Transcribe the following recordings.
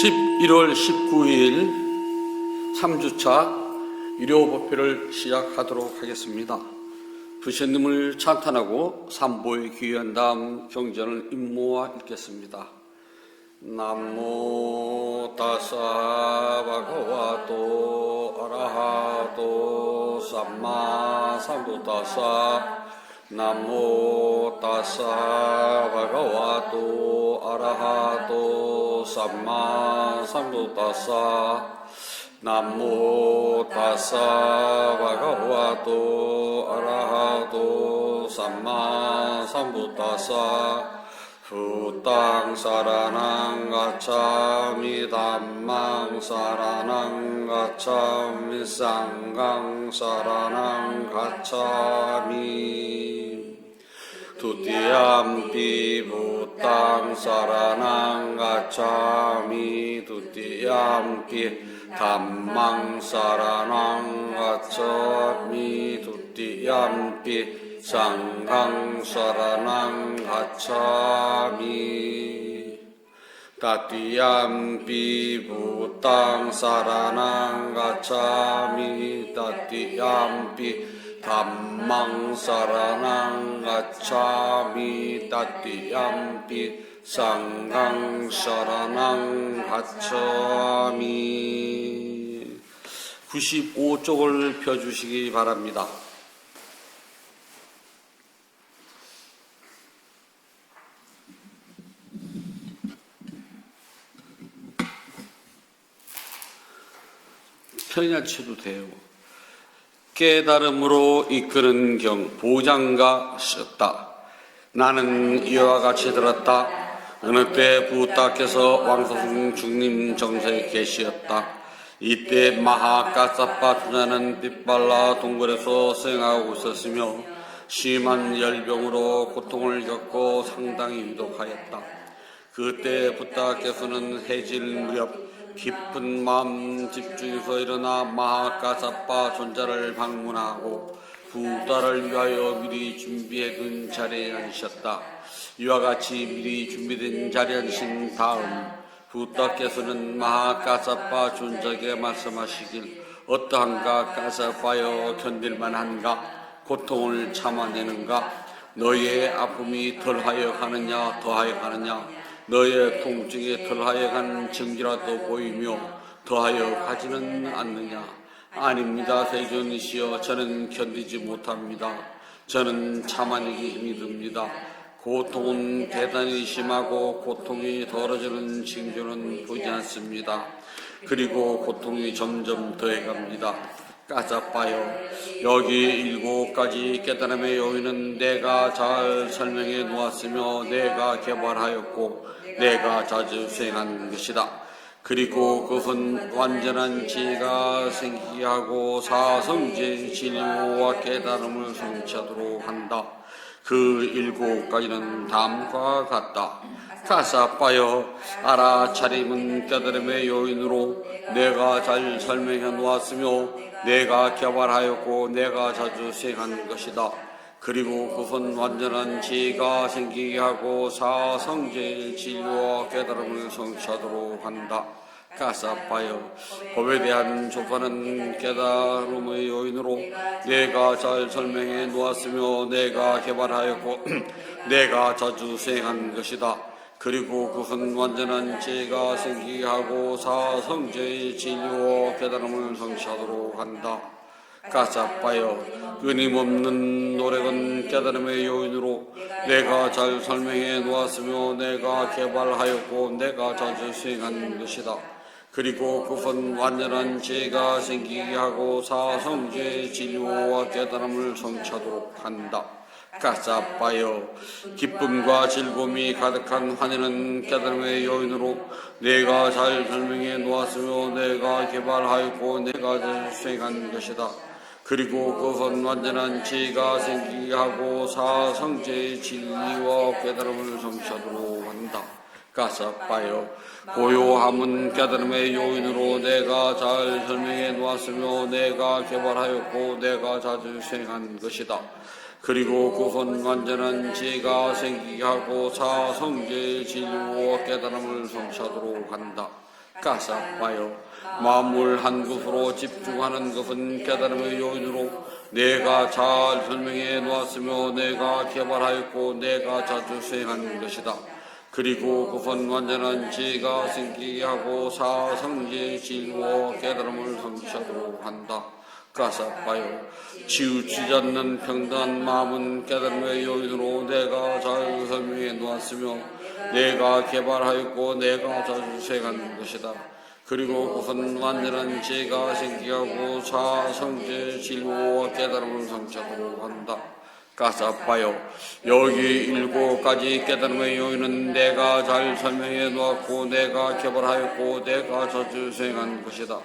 11월 19일 3주차 유료법회를 시작하도록 하겠습니다. 부처님을 찬탄하고 삼보에 귀한 다음 경전을 임모와 읽겠습니다. 남모 타사 바가와토 아라하토 삼마 삼부타사 남모 타사 바가와토 아라하토 삼마 삼부타사 남모 타사 바가와토 아라하토 삼마 삼부타사 후땅 사라낭 가차미 담망 사라낭 가차미 쌍강 사라낭 가차미 두띠암피 부땅 사라낭 가차미 두띠암피 담망 사라낭 가차미 두띠암피 쌍강 사라낭 가차미 따띠암피 부땅 사라낭 가차미 따띠암피 담망 사라낭 가차미 따띠암피 쌍강 사라낭 가차미 95쪽을 펴주시기 바랍니다. 편야치도 돼요. 깨달음으로 이끄는 경 보장가 썼다. 나는 이와 같이 들었다. 어느 때 부타께서 왕서승 중림 정서에 계시었다. 이때 마하가사파 주자는 빛발라 동굴에서 수행하고 있었으며 심한 열병으로 고통을 겪고 상당히 위독하였다. 그때 부타께서는 해질 무렵 깊은 마음 집중해서 일어나 마하가사파 존자를 방문하고 부다를 위하여 미리 준비해둔 자리에 앉으셨다. 이와 같이 미리 준비된 자리에 앉으신 다음 부다께서는 마하가사파 존자에게 말씀하시길 어떠한가 가사파여 견딜만한가 고통을 참아내는가 너희의 아픔이 덜하여 가느냐 더하여 가느냐 너의 통증이 덜하여 가는 증기라도 보이며 더하여 가지는 않느냐. 아닙니다. 세존이시여 저는 견디지 못합니다. 저는 참아내기 힘이 듭니다. 고통은 대단히 심하고 고통이 덜어지는 징조는 보지 않습니다. 그리고 고통이 점점 더해갑니다. 가사파여 여기 7가지 깨달음의 요인은 내가 잘 설명해 놓았으며 내가 개발하였고 내가 자주 수행한 것이다. 그리고 그것은 완전한 지혜가 생기게 하고 사성제 진리와 깨달음을 성취하도록 한다. 그 7가지는 다음과 같다. 가사파여 알아차림은 깨달음의 요인으로 내가 잘 설명해 놓았으며 내가 개발하였고 내가 자주 수행한 것이다. 그리고 그것은 완전한 지혜가 생기게 하고 사성제의 진리와 깨달음을 성취하도록 한다. 가사파여 법에 대한 조사는 깨달음의 요인으로 내가 잘 설명해 놓았으며 내가 개발하였고 내가 자주 수행한 것이다. 그리고 그것은 완전한 지혜가 생기게 하고 사성제의 진리와 깨달음을 성취하도록 한다. 가사파여 끊임없는 노력은 깨달음의 요인으로 내가 잘 설명해 놓았으며 내가 개발하였고 내가 자주 수행한 것이다. 그리고 그것은 완전한 지혜가 생기게 하고 사성제의 진리와 깨달음을 성취하도록 한다. 가사파여 기쁨과 즐거움이 가득한 환희는 깨달음의 요인으로 내가 잘 설명해 놓았으며 내가 개발하였고 내가 잘 수행한 것이다. 그리고 그것은 완전한 지혜가 생기게 하고 사성제의 진리와 깨달음을 성취하도록 한다. 가사파여 고요함은 깨달음의 요인으로 내가 잘 설명해 놓았으며 내가 개발하였고 내가 자주 수행한 것이다. 그리고 그건 완전한 지혜가 생기게 하고 사성제의 진리와 깨달음을 성취하도록 한다. 가사빠요. 만물 한 곳으로 집중하는 것은 깨달음의 요인으로 내가 잘 설명해 놓았으며 내가 개발하였고 내가 자주 수행하는 것이다. 그리고 그것은 완전한 지혜가 생기게 하고 사성지의 진리와 깨달음을 성취하도록 한다. 가사빠요. 치우치지 않는 평등한 마음은 깨달음의 요인으로 내가 잘 설명해 놓았으며 내가 개발하였고 내가 자주 수행하는 것이다. 그리고 그것은 완전한 지혜가 생기게 하고 사성지의 진리와 깨달음을 성취하도록 한다. 가사빠요. 여기 7가지 깨달음의 요인은 내가 잘 설명해 놓았고 내가 개발하였고 내가 자주 수행한 것이다.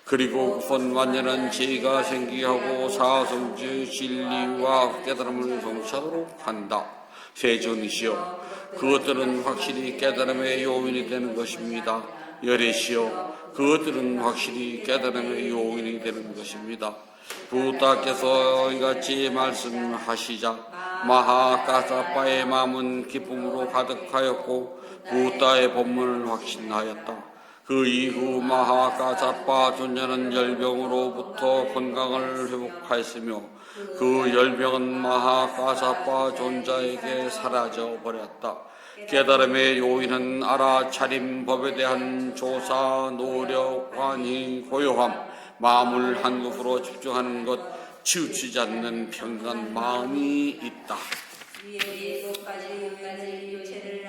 그리고 그것은 완전한 지혜가 생기게 하고 사성지의 진리와 깨달음을 성취하도록 한다. 세존이시여, 그것들은 확실히 깨달음의 요인이 되는 것입니다. 열애시여, 그것들은 확실히 깨달음의 요인이 되는 것입니다. 부다께서 이같이 말씀하시자 마하가사빠의 마음은 기쁨으로 가득하였고 부다의 법문을 확신하였다. 그 이후 마하가사빠 존자는 열병으로부터 건강을 회복하였으며 그 열병은 마하가사빠 존자에게 사라져 버렸다. 깨달음의 요인은 알아차림, 법에 대한 조사, 노력, 관의, 고요함, 마음을 한 곳으로 집중하는 것, 치우치지 않는 평등한 마음이 있다.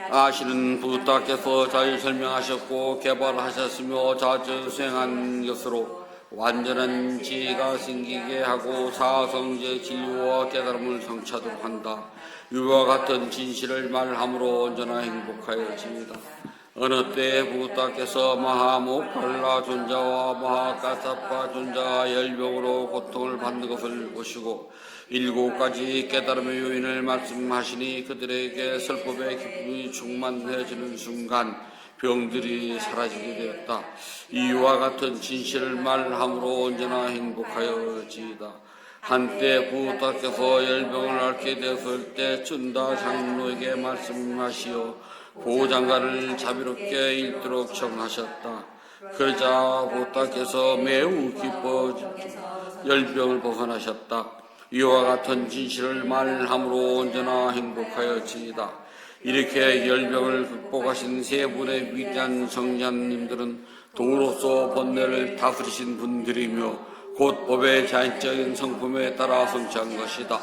아시는 부다께서 잘 설명하셨고 개발하셨으며 자주 수행한 것으로 완전한 지혜가 생기게 하고 사성제 진리와 깨달음을 성취하도록 한다. 이와 같은 진실을 말함으로 언제나 행복하여집니다. 어느 때 부다께서 마하모팔라 존자와 마하가사빠 존자가 열병으로 고통을 받는 것을 보시고 7가지 깨달음의 요인을 말씀하시니 그들에게 설법의 기쁨이 충만해지는 순간 병들이 사라지게 되었다. 이와 같은 진실을 말함으로 언제나 행복하여지이다. 한때 부다께서 열병을 앓게 되었을 때 춘다 장로에게 말씀하시어 보호장가를 자비롭게 읽도록 청하셨다. 그러자 부다께서 매우 기뻐 열병을 벗어나셨다. 이와 같은 진실을 말함으로 언제나 행복하여지이다. 이렇게 열병을 극복하신 세 분의 위대한 성자님들은 도로서 번뇌를 다스리신 분들이며 곧 법의 자연적인 성품에 따라 성취한 것이다.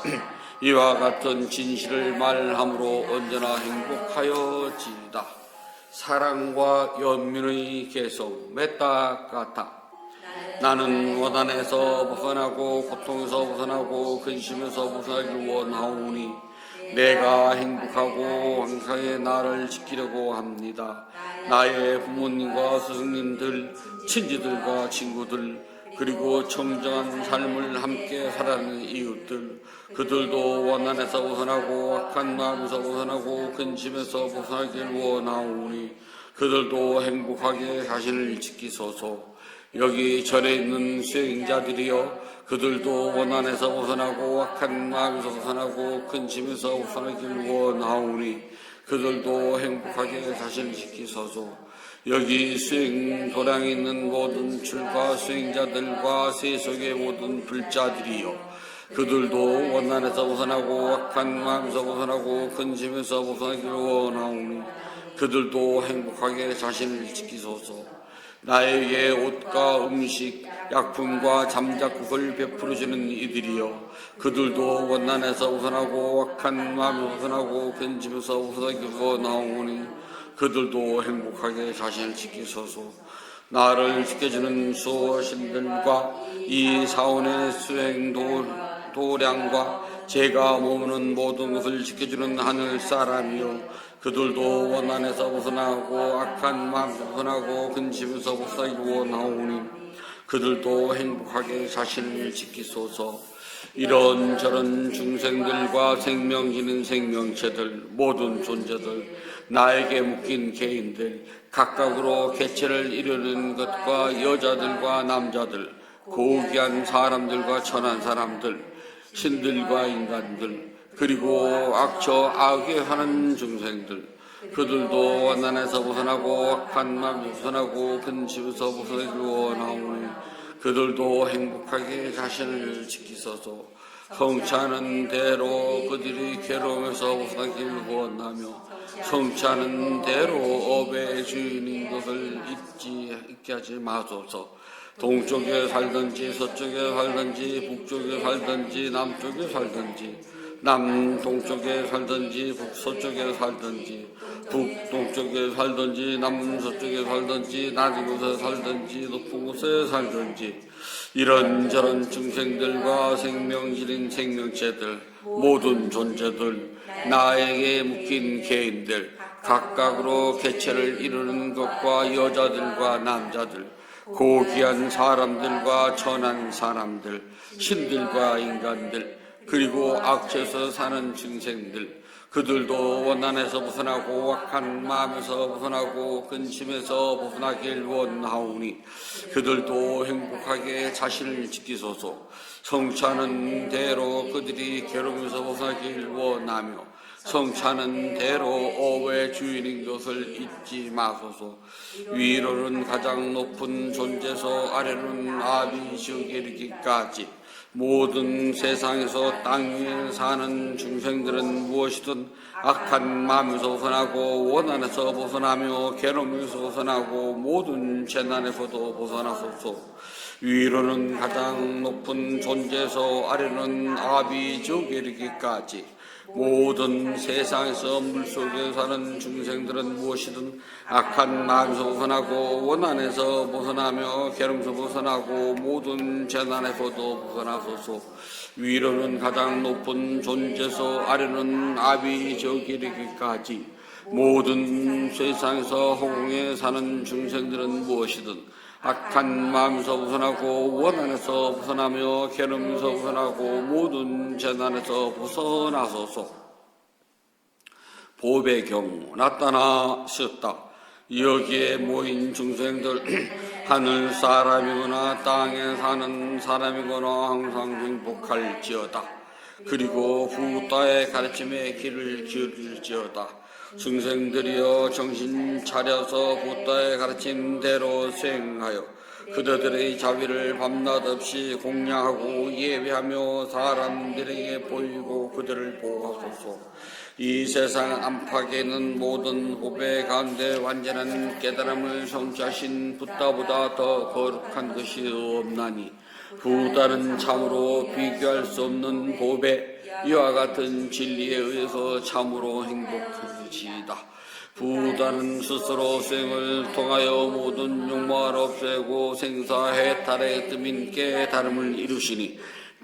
이와 같은 진실을 말함으로 언제나 행복하여지이다. 사랑과 연민의 계속 메타가타. 나는 원한에서 벗어나고 고통에서 벗어나고 근심에서 벗어나길 원하오니 내가 행복하고 항상의 나를 지키려고 합니다. 나의 부모님과 스승님들, 친지들과 친구들, 그리고 청정한 삶을 함께 살아가는 이웃들, 그들도 원한에서 벗어나고 악한 마음에서 벗어나고 근심에서 벗어나길 원하오니 그들도 행복하게 자신을 지키소서. 여기 절에 있는 수행자들이여, 그들도 원한에서 벗어나고 악한 마음에서 벗어나고 근심에서 벗어나길 원하오니 그들도 행복하게 자신을 지키소서. 여기 수행 도량에 있는 모든 출가 수행자들과 세속의 모든 불자들이여, 그들도 원한에서 벗어나고 악한 마음에서 벗어나고 근심에서 벗어나길 원하오니 그들도 행복하게 자신을 지키소서. 나에게 옷과 음식, 약품과 잠자국을 베풀어주는 이들이여, 그들도 원한에서 벗어나고 악한 마음에서 벗어나고 근심에서 벗어나길 원하오니 그들도 행복하게 자신을 지키소서. 나를 지켜주는 수호신들과 이 사원의 수행도량과 제가 머무는 모든 것을 지켜주는 하늘 사람이요, 그들도 원한에서 벗어나고 악한 마음에서 벗어나고 근심에서 벗어나길 원하오니 그들도 행복하게 자신을 지키소서. 이런저런 중생들과 생명 있는 생명체들, 모든 존재들, 나에게 묶인 개인들, 각각으로 개체를 이루는 것과 여자들과 남자들, 고귀한 사람들과 천한 사람들, 신들과 인간들, 그리고 악처 악에 하는 중생들, 그들도 원난에서 벗어나고 악한 마음에서 벗어나고 근심에서 벗어나기를 원하오니 그들도 행복하게 자신을 지키소서. 성취하는 대로 그들이 괴로움에서 벗어나기를 원하며 성취하는 대로 업의 주인인 것을 잊게 하지 마소서. 동쪽에 살든지 서쪽에 살든지 북쪽에 살든지 남쪽에 살든지 남동쪽에 살든지 북서쪽에 살든지 북동쪽에 살든지 남서쪽에 살든지 낮은 곳에 살든지 높은 곳에 살든지 이런저런 중생들과 생명질인 생명체들 모든 존재들 나에게 묶인 개인들 각각으로 개체를 이루는 것과 여자들과 남자들 고귀한 사람들과 천한 사람들 신들과 인간들 그리고 악취에서 사는 중생들 그들도 원한에서 벗어나고 악한 마음에서 벗어나고 근심에서 벗어나길 원하오니 그들도 행복하게 자신을 지키소서. 성취하는 대로 그들이 괴로움에서 벗어나길 원하며 성취하는 대로 업의 주인인 것을 잊지 마소서. 위로는 가장 높은 존재서 아래로는 아비지옥에 이르기까지 모든 세상에서 땅 위에 사는 중생들은 무엇이든 악한 마음에서 벗어나고 원한에서 벗어나며 괴로움에서 벗어나고 모든 재난에서도 벗어나소서. 위로는 가장 높은 존재에서 아래로는 아비지옥에 이르기까지 모든 세상에서 물속에 사는 중생들은 무엇이든 악한 마음에서 벗어나고 원한에서 벗어나며 괴로움에서 벗어나고 모든 재난에서도 벗어나소서. 위로는 가장 높은 존재서 아래는 아비지옥에 이르기까지 모든 세상에서 허공에 사는 중생들은 무엇이든 악한 마음에서 벗어나고 원한에서 벗어나며 괴로움에서 벗어나고 모든 재난에서 벗어나소서. 법의 경우 나타나셨다. 여기에 모인 중생들 하늘 사람이거나 땅에 사는 사람이거나 항상 행복할지어다. 그리고 부다의 가르침에 귀를 기울일지어다. 중생들이여 정신 차려서 부다의 가르침대로 수행하여 그들의 자비를 밤낮 없이 공양하고 예배하며 사람들에게 보이고 그들을 보호하소서. 이 세상 안팎에는 모든 법의 가운데 완전한 깨달음을 성취하신 부다보다 더 거룩한 것이 없나니 부다는 참으로 비교할 수 없는 법에 이와 같은 진리에 의해서 참으로 행복할지이다. 부다는 스스로 수행을 통하여 모든 욕망을 없애고 생사해탈의 뜸인 깨달음을 이루시니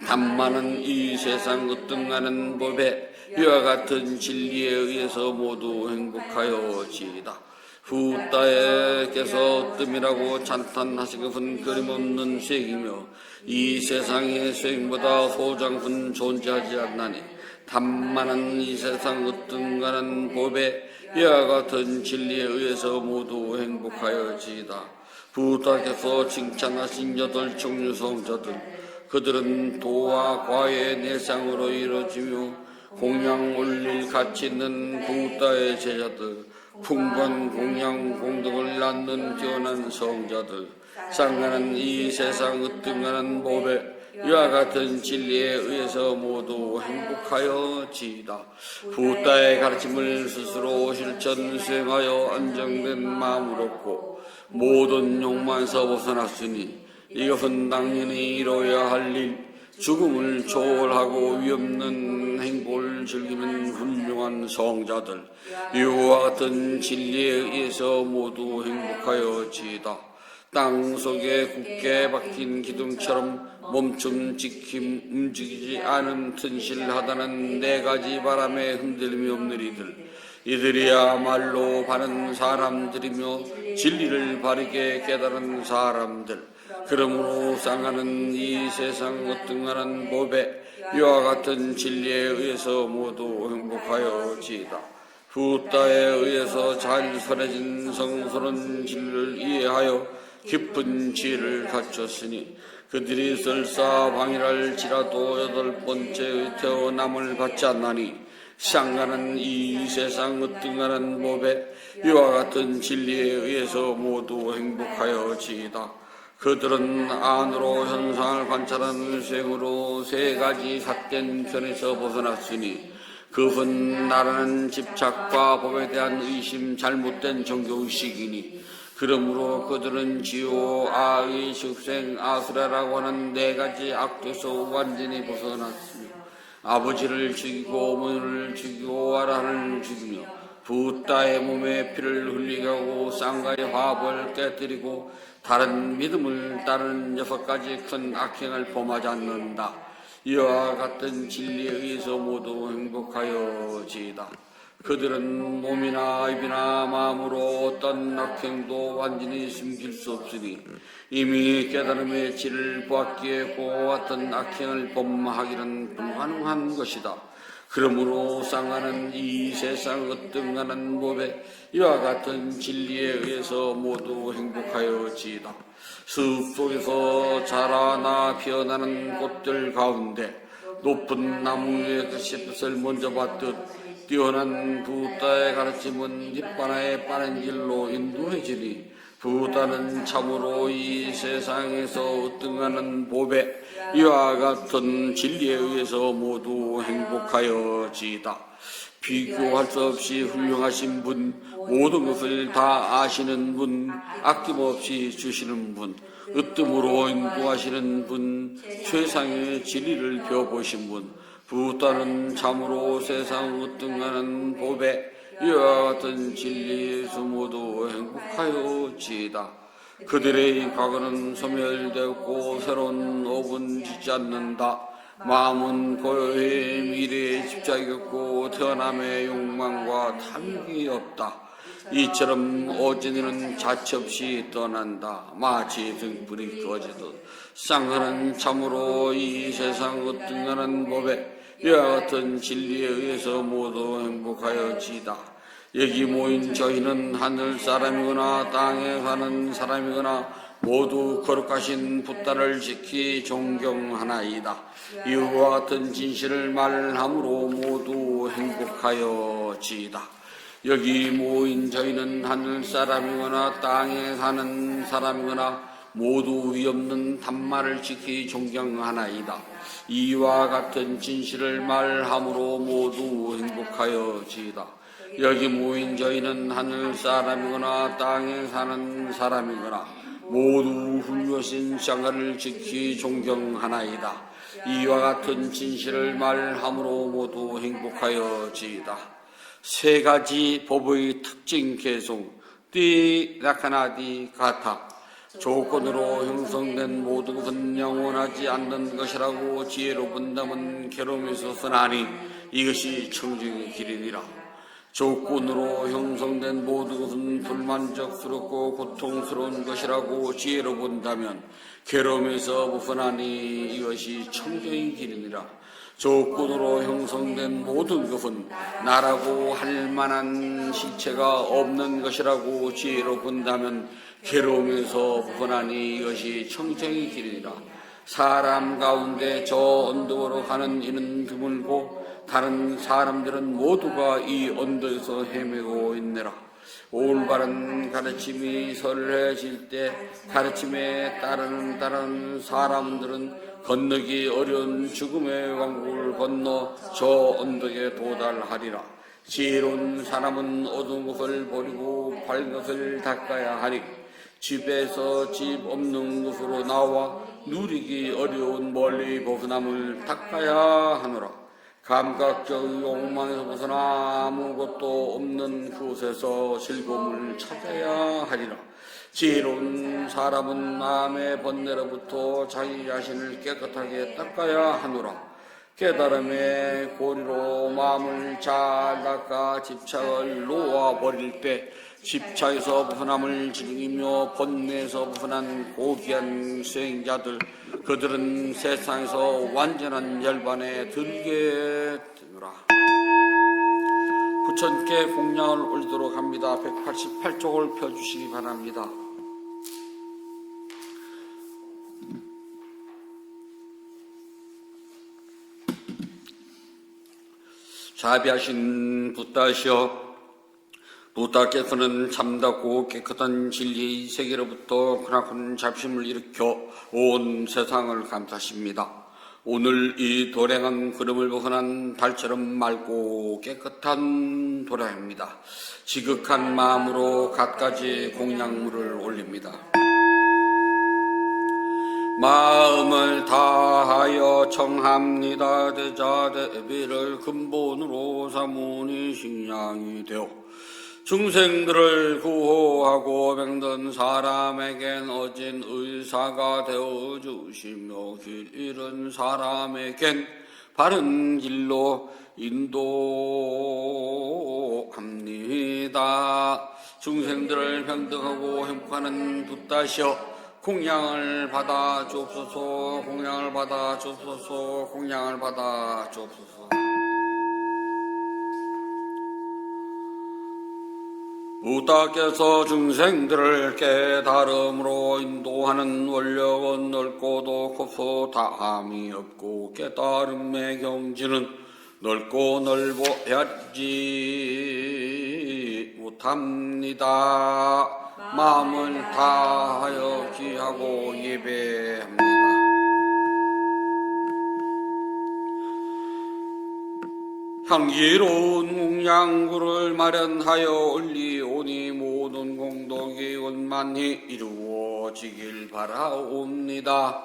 단만은 이 세상 으뜸하는 법에 이와 같은 진리에 의해서 모두 행복하여지이다. 부다에게서 뜸이라고 찬탄하신 것은 그림없는 수행이며 이 세상의 수행보다 소장은 존재하지 않나니 단만한 이 세상 으뜸가는 법에 이와 같은 진리에 의해서 모두 행복하여지이다. 부다께서 칭찬하신 8종류 성자들 그들은 도와 과의 내상으로 이루어지며 공양 올릴 가치 있는 부다의 제자들 풍부한 공양 공덕을 낳는 뛰어난 성자들 쌍가는 이 세상 으뜸가는 법에 이와 같은 진리에 의해서 모두 행복하여지이다. 부다의 가르침을 스스로 실천 수행하여 안정된 마음을 얻고 모든 욕망에서 벗어났으니 이것은 당연히 이루어야 할 일, 죽음을 초월하고 위없는 행복을 즐기는 훌륭한 성자들 이와 같은 진리에 의해서 모두 행복하여지이다. 땅 속에 굳게 박힌 기둥처럼 멈춤 지킴 움직이지 않은 튼실하다는 4가지 바람에 흔들림이 없는 이들이야말로 바른 사람들이며 진리를 바르게 깨달은 사람들 그러므로 쌍하는 이 세상 으뜸하는 법에 이와 같은 진리에 의해서 모두 행복하여지이다. 부다에 의해서 잘 설해진 성스러운 진리를 이해하여 깊은 지혜를 갖췄으니 그들이 설사 방일할지라도 8번째의 태어남을 받지 않나니 쌍가는 이 세상 으뜸가는 법에 이와 같은 진리에 의해서 모두 행복하여지이다. 그들은 안으로 현상을 관찰하는 수행으로 세 가지 삿된 편에서 벗어났으니 그것은 나라는 집착과 법에 대한 의심, 잘못된 종교의식이니 그러므로 그들은 지오, 아의, 식생, 아수라라고 하는 네 가지 악도에서 완전히 벗어났으며 아버지를 죽이고 어머니를 죽이고 아라를 죽이며 부다의 몸에 피를 흘리게 하고 쌍가의 화합을 깨뜨리고 다른 믿음을 따르는 6가지 큰 악행을 범하지 않는다. 이와 같은 진리에 의해서 모두 행복하여지이다. 그들은 몸이나 입이나 마음으로 어떤 악행도 완전히 숨길 수 없으니 이미 깨달음의 질을 보았기에 그와 같은 악행을 범하기는 불가능한 것이다. 그러므로 쌍가는 이 세상 으뜸가는 법에 이와 같은 진리에 의해서 모두 행복하여지이다. 숲 속에서 자라나 피어나는 꽃들 가운데 높은 나무의 그 씨앗을 먼저 봤듯 뛰어난 부다의 가르침은 잎바나의 빠른 길로 인도해지니 부다는 참으로 이 세상에서 으뜸하는 법에 이와 같은 진리에 의해서 모두 행복하여지이다. 비교할 수 없이 훌륭하신 분, 모든 것을 다 아시는 분, 아낌없이 주시는 분, 으뜸으로 인도하시는 분, 최상의 진리를 배워보신 분, 부다는 참으로 세상 으뜸하는 법에 이와 같은 진리에서 모두 행복하여지이다. 그들의 과거는 소멸되었고 새로운 업은 짓지 않는다. 마음은 고요히 미래에 집착이었고 태어남의 욕망과 탐욕이 없다. 이처럼 어진이는 자체 없이 떠난다. 마치 등불이 꺼지듯 쌍가는 참으로 이 세상 으뜸하는 법에 이와 같은 진리에 의해서 모두 행복하여지이다. 여기 모인 저희는 하늘 사람이거나 땅에 사는 사람이거나 모두 거룩하신 붓다를 지키 존경하나이다. 이와 같은 진실을 말함으로 모두 행복하여지이다. 여기 모인 저희는 하늘 사람이거나 땅에 사는 사람이거나 모두 위없는 단말을 지키 존경하나이다. 이와 같은 진실을 말함으로 모두 행복하여지이다. 여기 모인 저희는 하늘 사람이거나 땅에 사는 사람이거나 모두 훌륭하신 쌍가를 지키 존경하나이다. 이와 같은 진실을 말함으로 모두 행복하여지이다. 세 가지 법의 특징 개송 띠 라카나디 가타 조건으로 형성된 모든 것은 영원하지 않는 것이라고 지혜로 본다면 괴로움에서 써나니 이것이 청정의 길이니라. 조건으로 형성된 모든 것은 불만족스럽고 고통스러운 것이라고 지혜로 본다면 괴로움에서 벗어나니 이것이 청정의 길이니라. 조건으로 형성된 모든 것은 나라고 할 만한 실체가 없는 것이라고 지혜로 본다면 괴로움에서 벗어나니 이것이 청정의 길이니라. 사람 가운데 저 언덕으로 가는 이는 드물고 다른 사람들은 모두가 이 언덕에서 헤매고 있느라. 올바른 가르침이 설해질 때 가르침에 따르는 사람들은 건너기 어려운 죽음의 왕국을 건너 저 언덕에 도달하리라. 지혜로운 사람은 어두운 것을 버리고 밝은 것을 닦아야 하리. 집에서 집 없는 곳으로 나와 누리기 어려운 멀리 벗어남을 닦아야 하노라. 감각적 욕망에서 벗어나 아무것도 없는 그곳에서 즐거움을 찾아야 하리라. 지혜로운 사람은 마음의 번뇌로부터 자기 자신을 깨끗하게 닦아야 하노라. 깨달음의 고리로 마음을 잘 닦아 집착을 놓아버릴 때 집착에서 벗어남을 즐기며 번뇌에서 벗어난 고귀한 수행자들, 그들은 세상에서 완전한 열반에 들게 되노라. 부처님께 공양을 올리도록 합니다. 188쪽을 펴주시기 바랍니다. 자비하신 붓다시여, 붓다께서는 참답고 깨끗한 진리의 세계로부터 크나큰 잡심을 일으켜 온 세상을 감싸십니다. 오늘 이 도량한 구름을 벗어난 달처럼 맑고 깨끗한 도량입니다. 지극한 마음으로 갖가지 공양물을 올립니다. 마음을 다하여 청합니다. 대자 대비를 근본으로 삼으니 식량이 되어 중생들을 구호하고 병든 사람에겐 어진 의사가 되어 주시며 길 잃은 사람에겐 바른 길로 인도합니다. 중생들을 병등하고 행복하는 붓다시여, 공양을 받아 주옵소서. 공양을 받아 주옵소서. 공양을 받아 주옵소서. 붓다께서 중생들을 깨달음으로 인도하는 원력은 넓고도 곱소 다함이 없고 깨달음의 경지는 넓고 넓어야지 못합니다. 마음을 다하여 기하고 예배합니다. 향기로운 공양구를 마련하여 올리오니 모든 공덕이 원만히 이루어지길 바라옵니다.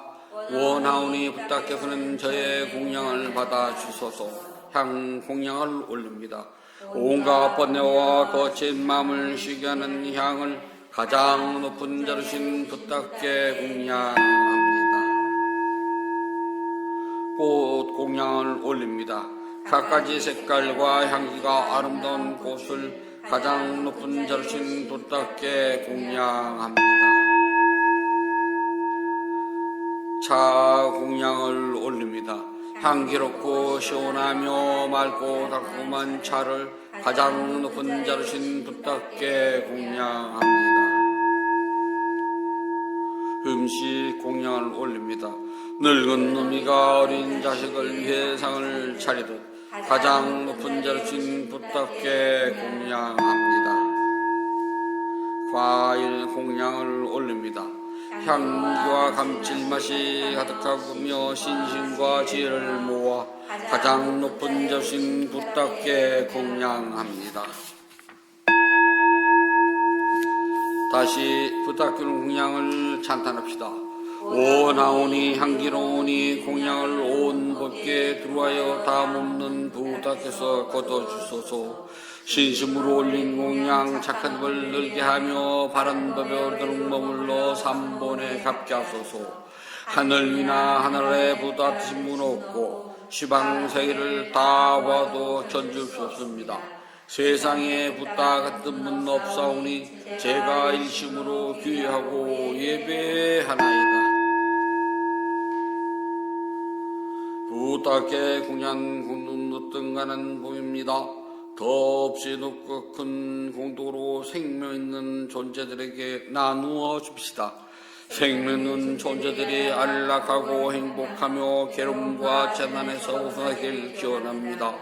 원하오니 붓다께서는 저의 공양을 받아 주소서. 향 공양을 올립니다. 온갖 번뇌와 거친 마음을 쉬게 하는 향을 가장 높은 자르신 붓다께 공양합니다. 꽃 공양을 올립니다. 갖가지 색깔과 향기가 아름다운 꽃을 가장 높은 자르신 붓다께 공양합니다. 차 공양을 올립니다. 향기롭고 시원하며 맑고 달콤한 차를 가장 높은 자르신 붓다께 공양합니다. 음식 공양을 올립니다. 늙은 놈이가 어린 자식을 위해 상을 차리듯 가장 높은 자르신 붓다께 공양합니다. 과일 공양을 올립니다. 향기와 감칠맛이 가득하며 신심과 지혜를 모아 가장 높은 자신 붓다께 공양합니다. 다시 붓다께 공양을 찬탄합시다. 원하오니 향기로우니 공양을 온 법계에 들어와여 담없는 붓다께서 거둬주소서. 신심으로 올린 공양 착한 법을 늘게 하며 바른 법에 드는 머물러 삼본에 갚게 하소서. 하늘 위나 하늘 아래 붓다 드신 분 없고 시방세계를 다 봐도 견줄 수 없습니다. 세상에 붓다 같은 분 없사오니 제가 일심으로 귀하고 예배하나이다. 붓다께 공양 공눈 뜨가는 봄입니다. 더없이 높고 큰 공도로 생명 있는 존재들에게 나누어 줍시다. 생명 있는 존재들이 안락하고 행복하며 괴로움과 재난에서 벗어나길 기원합니다.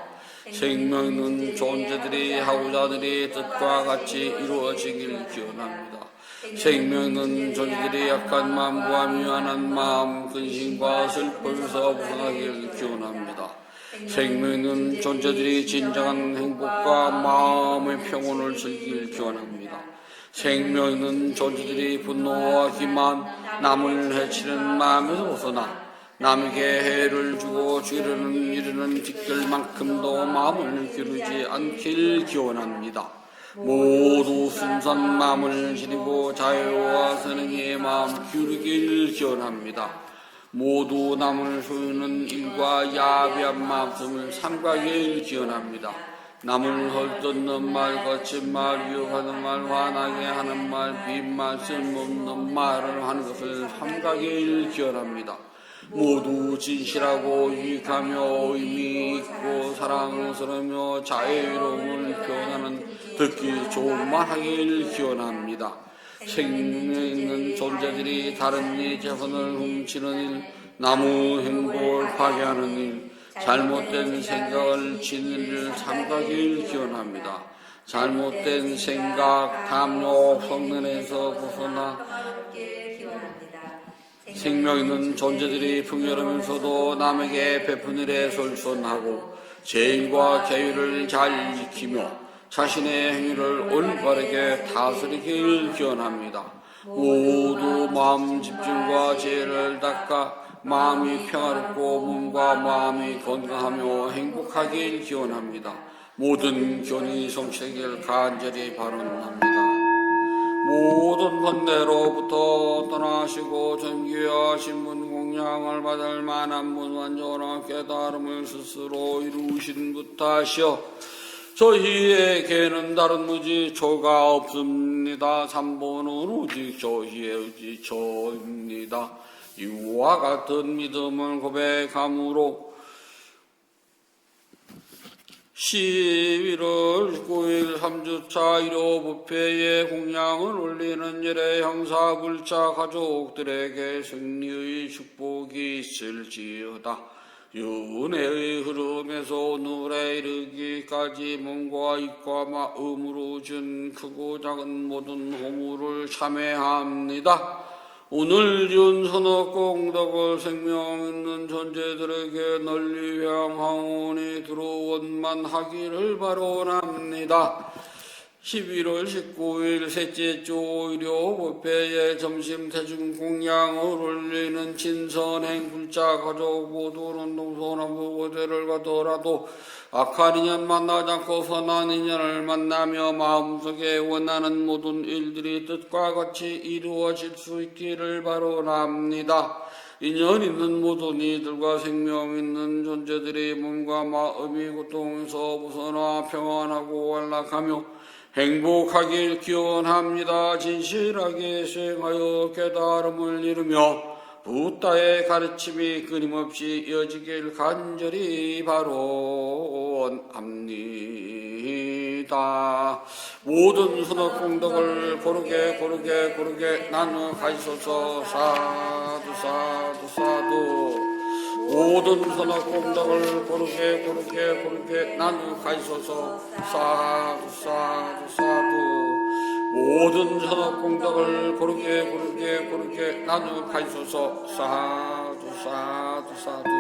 생명 있는 존재들이 하고자들이 뜻과 같이 이루어지길 기원합니다. 생명 있는 존재들이 약한 마음과 미안한 마음, 근심과 슬픔에서 벗어나길 기원합니다. 생명 있는 존재들이 진정한 행복과 마음의 평온을 즐길 기원합니다. 생명 있는 존재들이 분노와 기만, 남을 해치는 마음에서 벗어나 남에게 해를 주고 주려는 이르는 뒷결만큼도 마음을 기르지 않길 기원합니다. 모두 순수한 마음을 지니고 자유와 선행의 마음 기르길 기원합니다. 모두 남을 소유는 일과 야비한 마음을 삼가길 기원합니다. 남을 헐뜯는 말, 거친 말, 유혹하는 말, 화나게 하는 말, 빈말, 쓸모없는 말을 하는 것을 삼가길 기원합니다. 모두 진실하고 유익하며 의미 있고 사랑스러우며 자유로움을 표현하는 듣기 좋은 말 하길 기원합니다. 생명 있는 존재들이 다른 이 재산을 훔치는 일, 나무 행복을 파괴하는 일, 잘못된 생각을 진리를 삼가길 기원합니다. 잘못된 생각, 탐욕, 성능에서 벗어나 생명 있는 존재들이 풍요로우면서도 남에게 베푸는 일에 솔선하고 제일과 계율을 잘 지키며 자신의 행위를 올바르게 다스리길 기원합니다. 모두 마음 집중과 죄를 닦아 마음이 평화롭고 몸과 마음이 건강하며 행복하길 기원합니다. 모든 견이 성취되길 간절히 바랍니다. 모든 번뇌로부터 떠나시고 전귀하신 분 공양을 받을 만한 분 완전한 깨달음을 스스로 이루신 분하시어 저희에게는 다른 무지초가 없습니다. 삼보는 오직 저희의 의지초입니다. 이와 같은 믿음을 고백함으로 11월 19일 3주차 1호 부패에 공양을 올리는 일에 형사 불자 가족들에게 승리의 축복이 있을지어다. 윤회의 흐름에서 오늘에 이르기까지 몸과 입과 마음으로 준 크고 작은 모든 호물을 참회합니다. 오늘 준 선악 공덕을 생명 있는 존재들에게 널리 향하오니 들어원만하기를 바라옵니다. 11월 19일 셋째 주 1호 법회에 점심 대중 공양을 올리는 진선행 불자 가족 모두는 동서남북 어디를 가더라도 악한 인연 만나지 않고 선한 인연을 만나며 마음속에 원하는 모든 일들이 뜻과 같이 이루어질 수 있기를 바라옵니다. 인연 있는 모든 이들과 생명 있는 존재들이 몸과 마음이 고통에서 벗어나 평안하고 안락하며 행복하길 기원합니다. 진실하게 수행하여 깨달음을 이루며 부다의 가르침이 끊임없이 이어지길 간절히 바라옵니다. 모든 선악 공덕을 고르게 나누어 가시소서. 사두 사두 사두. 모든 선악 공덕을 고르게 나누어 가시소서. 사두 사두 사두. 모든 선악 공덕을 고르게 나누어 가시소서. 사두 사두 사두.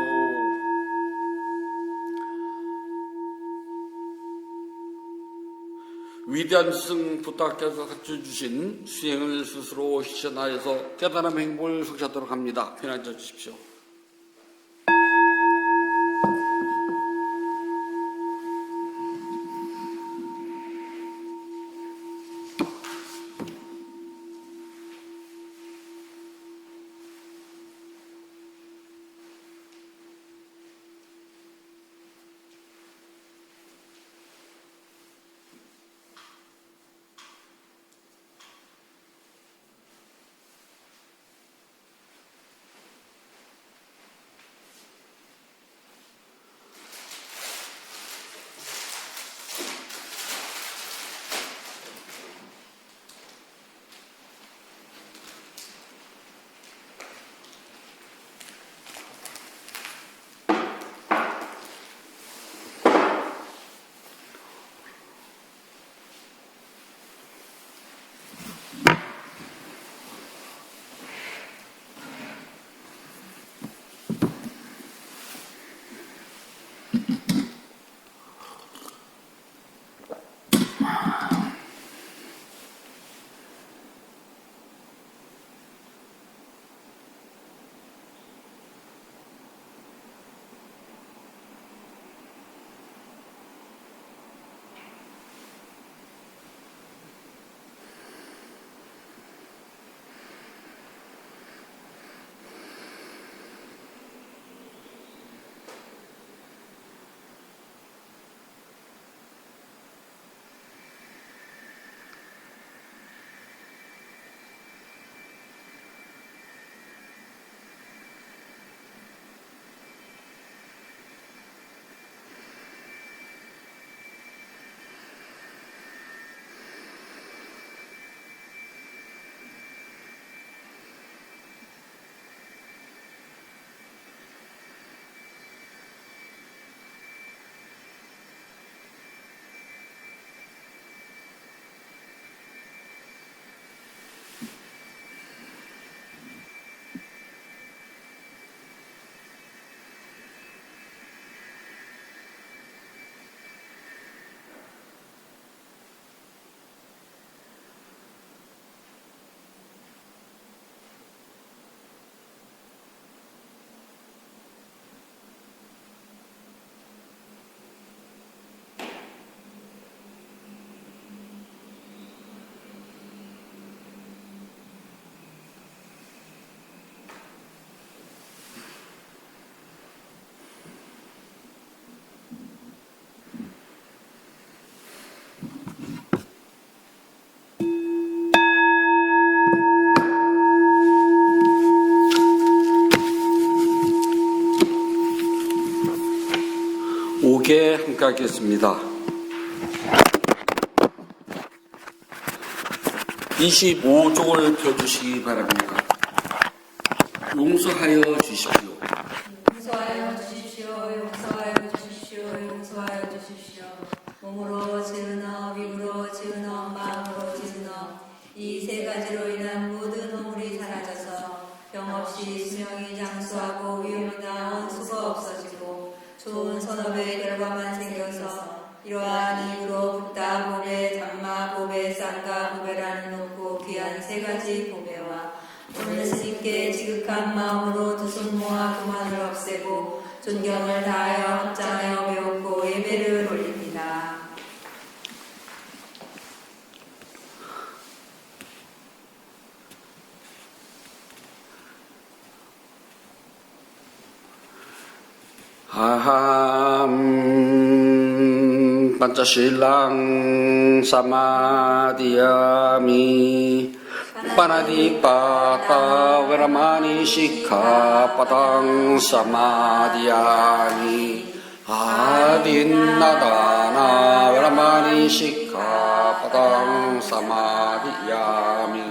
위대한 스승 부탁께서 갖춰주신 수행을 스스로 실천하여서 깨달음 행복을 성취하도록 합니다. 편히 앉아주십시오. 시작하겠습니다. 25쪽을 펴주시기 바랍니다. 용서하여 주십시오. 용서하여 주십시오. 용서하여 주십시오. 용서하여 주십시오. 몸으로 지으나 입으로 지으나 마음으로 지으나 이 세 가지로 인한 모든 허물이 사라져서 병없이 수명이 장수하고 위험이나 원수가 없어지고 좋은 선업의 결과만 생겨서 이러한 입으로 붓다 보배, 담마 보배, 쌍가 보배라는 높고 귀한 세 가지 보배와 오늘 스님께 지극한 마음으로 두 손 모아 교만을 없애고 존경을 다하여 합장하여 배웠고 예배를 올립니다. 아함 반짜실랑 사마디야미 파나디빠타 베라마니 시카파당 사마디야미 아딘나다나 베라마니 시카파당 사마디야미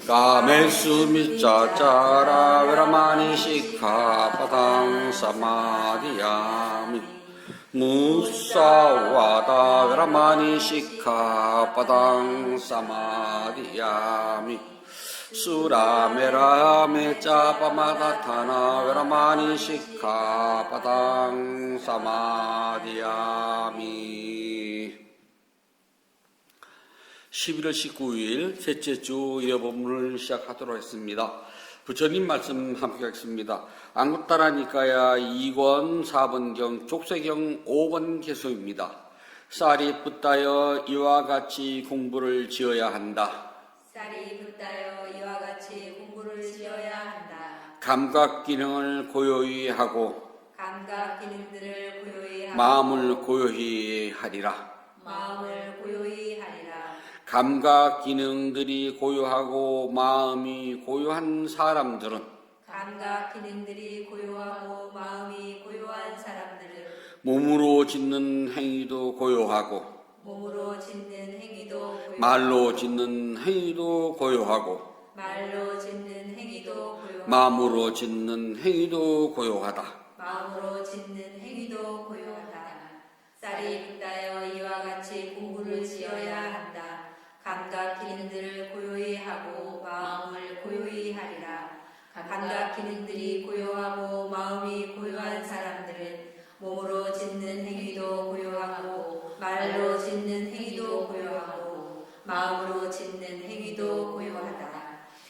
까메수 미짜짜라 베라마니 시카파당 사마디야미 무사와다 베라마니 시카파당 사마디야미 수라메라메 짜파마다타나 베라마니 시카파당 사마디야미 11월 19일 셋째 주 예법문을 시작하도록 하겠습니다. 부처님 말씀 함께 하겠습니다. 안구따라니까야 2권 4번경 족쇄경 5번 개소입니다. 쌀이 붙다여 이와 같이 공부를 지어야 한다. 쌀이 붙다여 이와 같이 공부를 지어야 한다. 감각 기능을 고요히 하고 감각 기능들을 고요히 하고 마음을 고요히 하리라. 마음을 고요히 하리라. 감각 기능들이 고요하고 마음이 고요한 사람들은 감각 기능들이 고요하고 마음이 고요한 사람들은 몸으로 짓는 행위도 고요하고 몸으로 짓는 행위도 고요하고 말로 짓는 행위도 고요하고 말로 짓는 행위도 고요하고 마음으로 짓는 행위도 고요하다. 마음으로 짓는 행위도 고요하다. 쌀이 붙다여 이와 같이 공부를 지어야 한다. 감각 기능들을 고요히 하고 마음을 고요히 하리라. 감각 기능들이 고요하고 마음이 고요한 사람들은 몸으로 짓는 행위도 고요하고 말로 짓는 행위도 고요하고 마음으로 짓는 행위도 고요하다.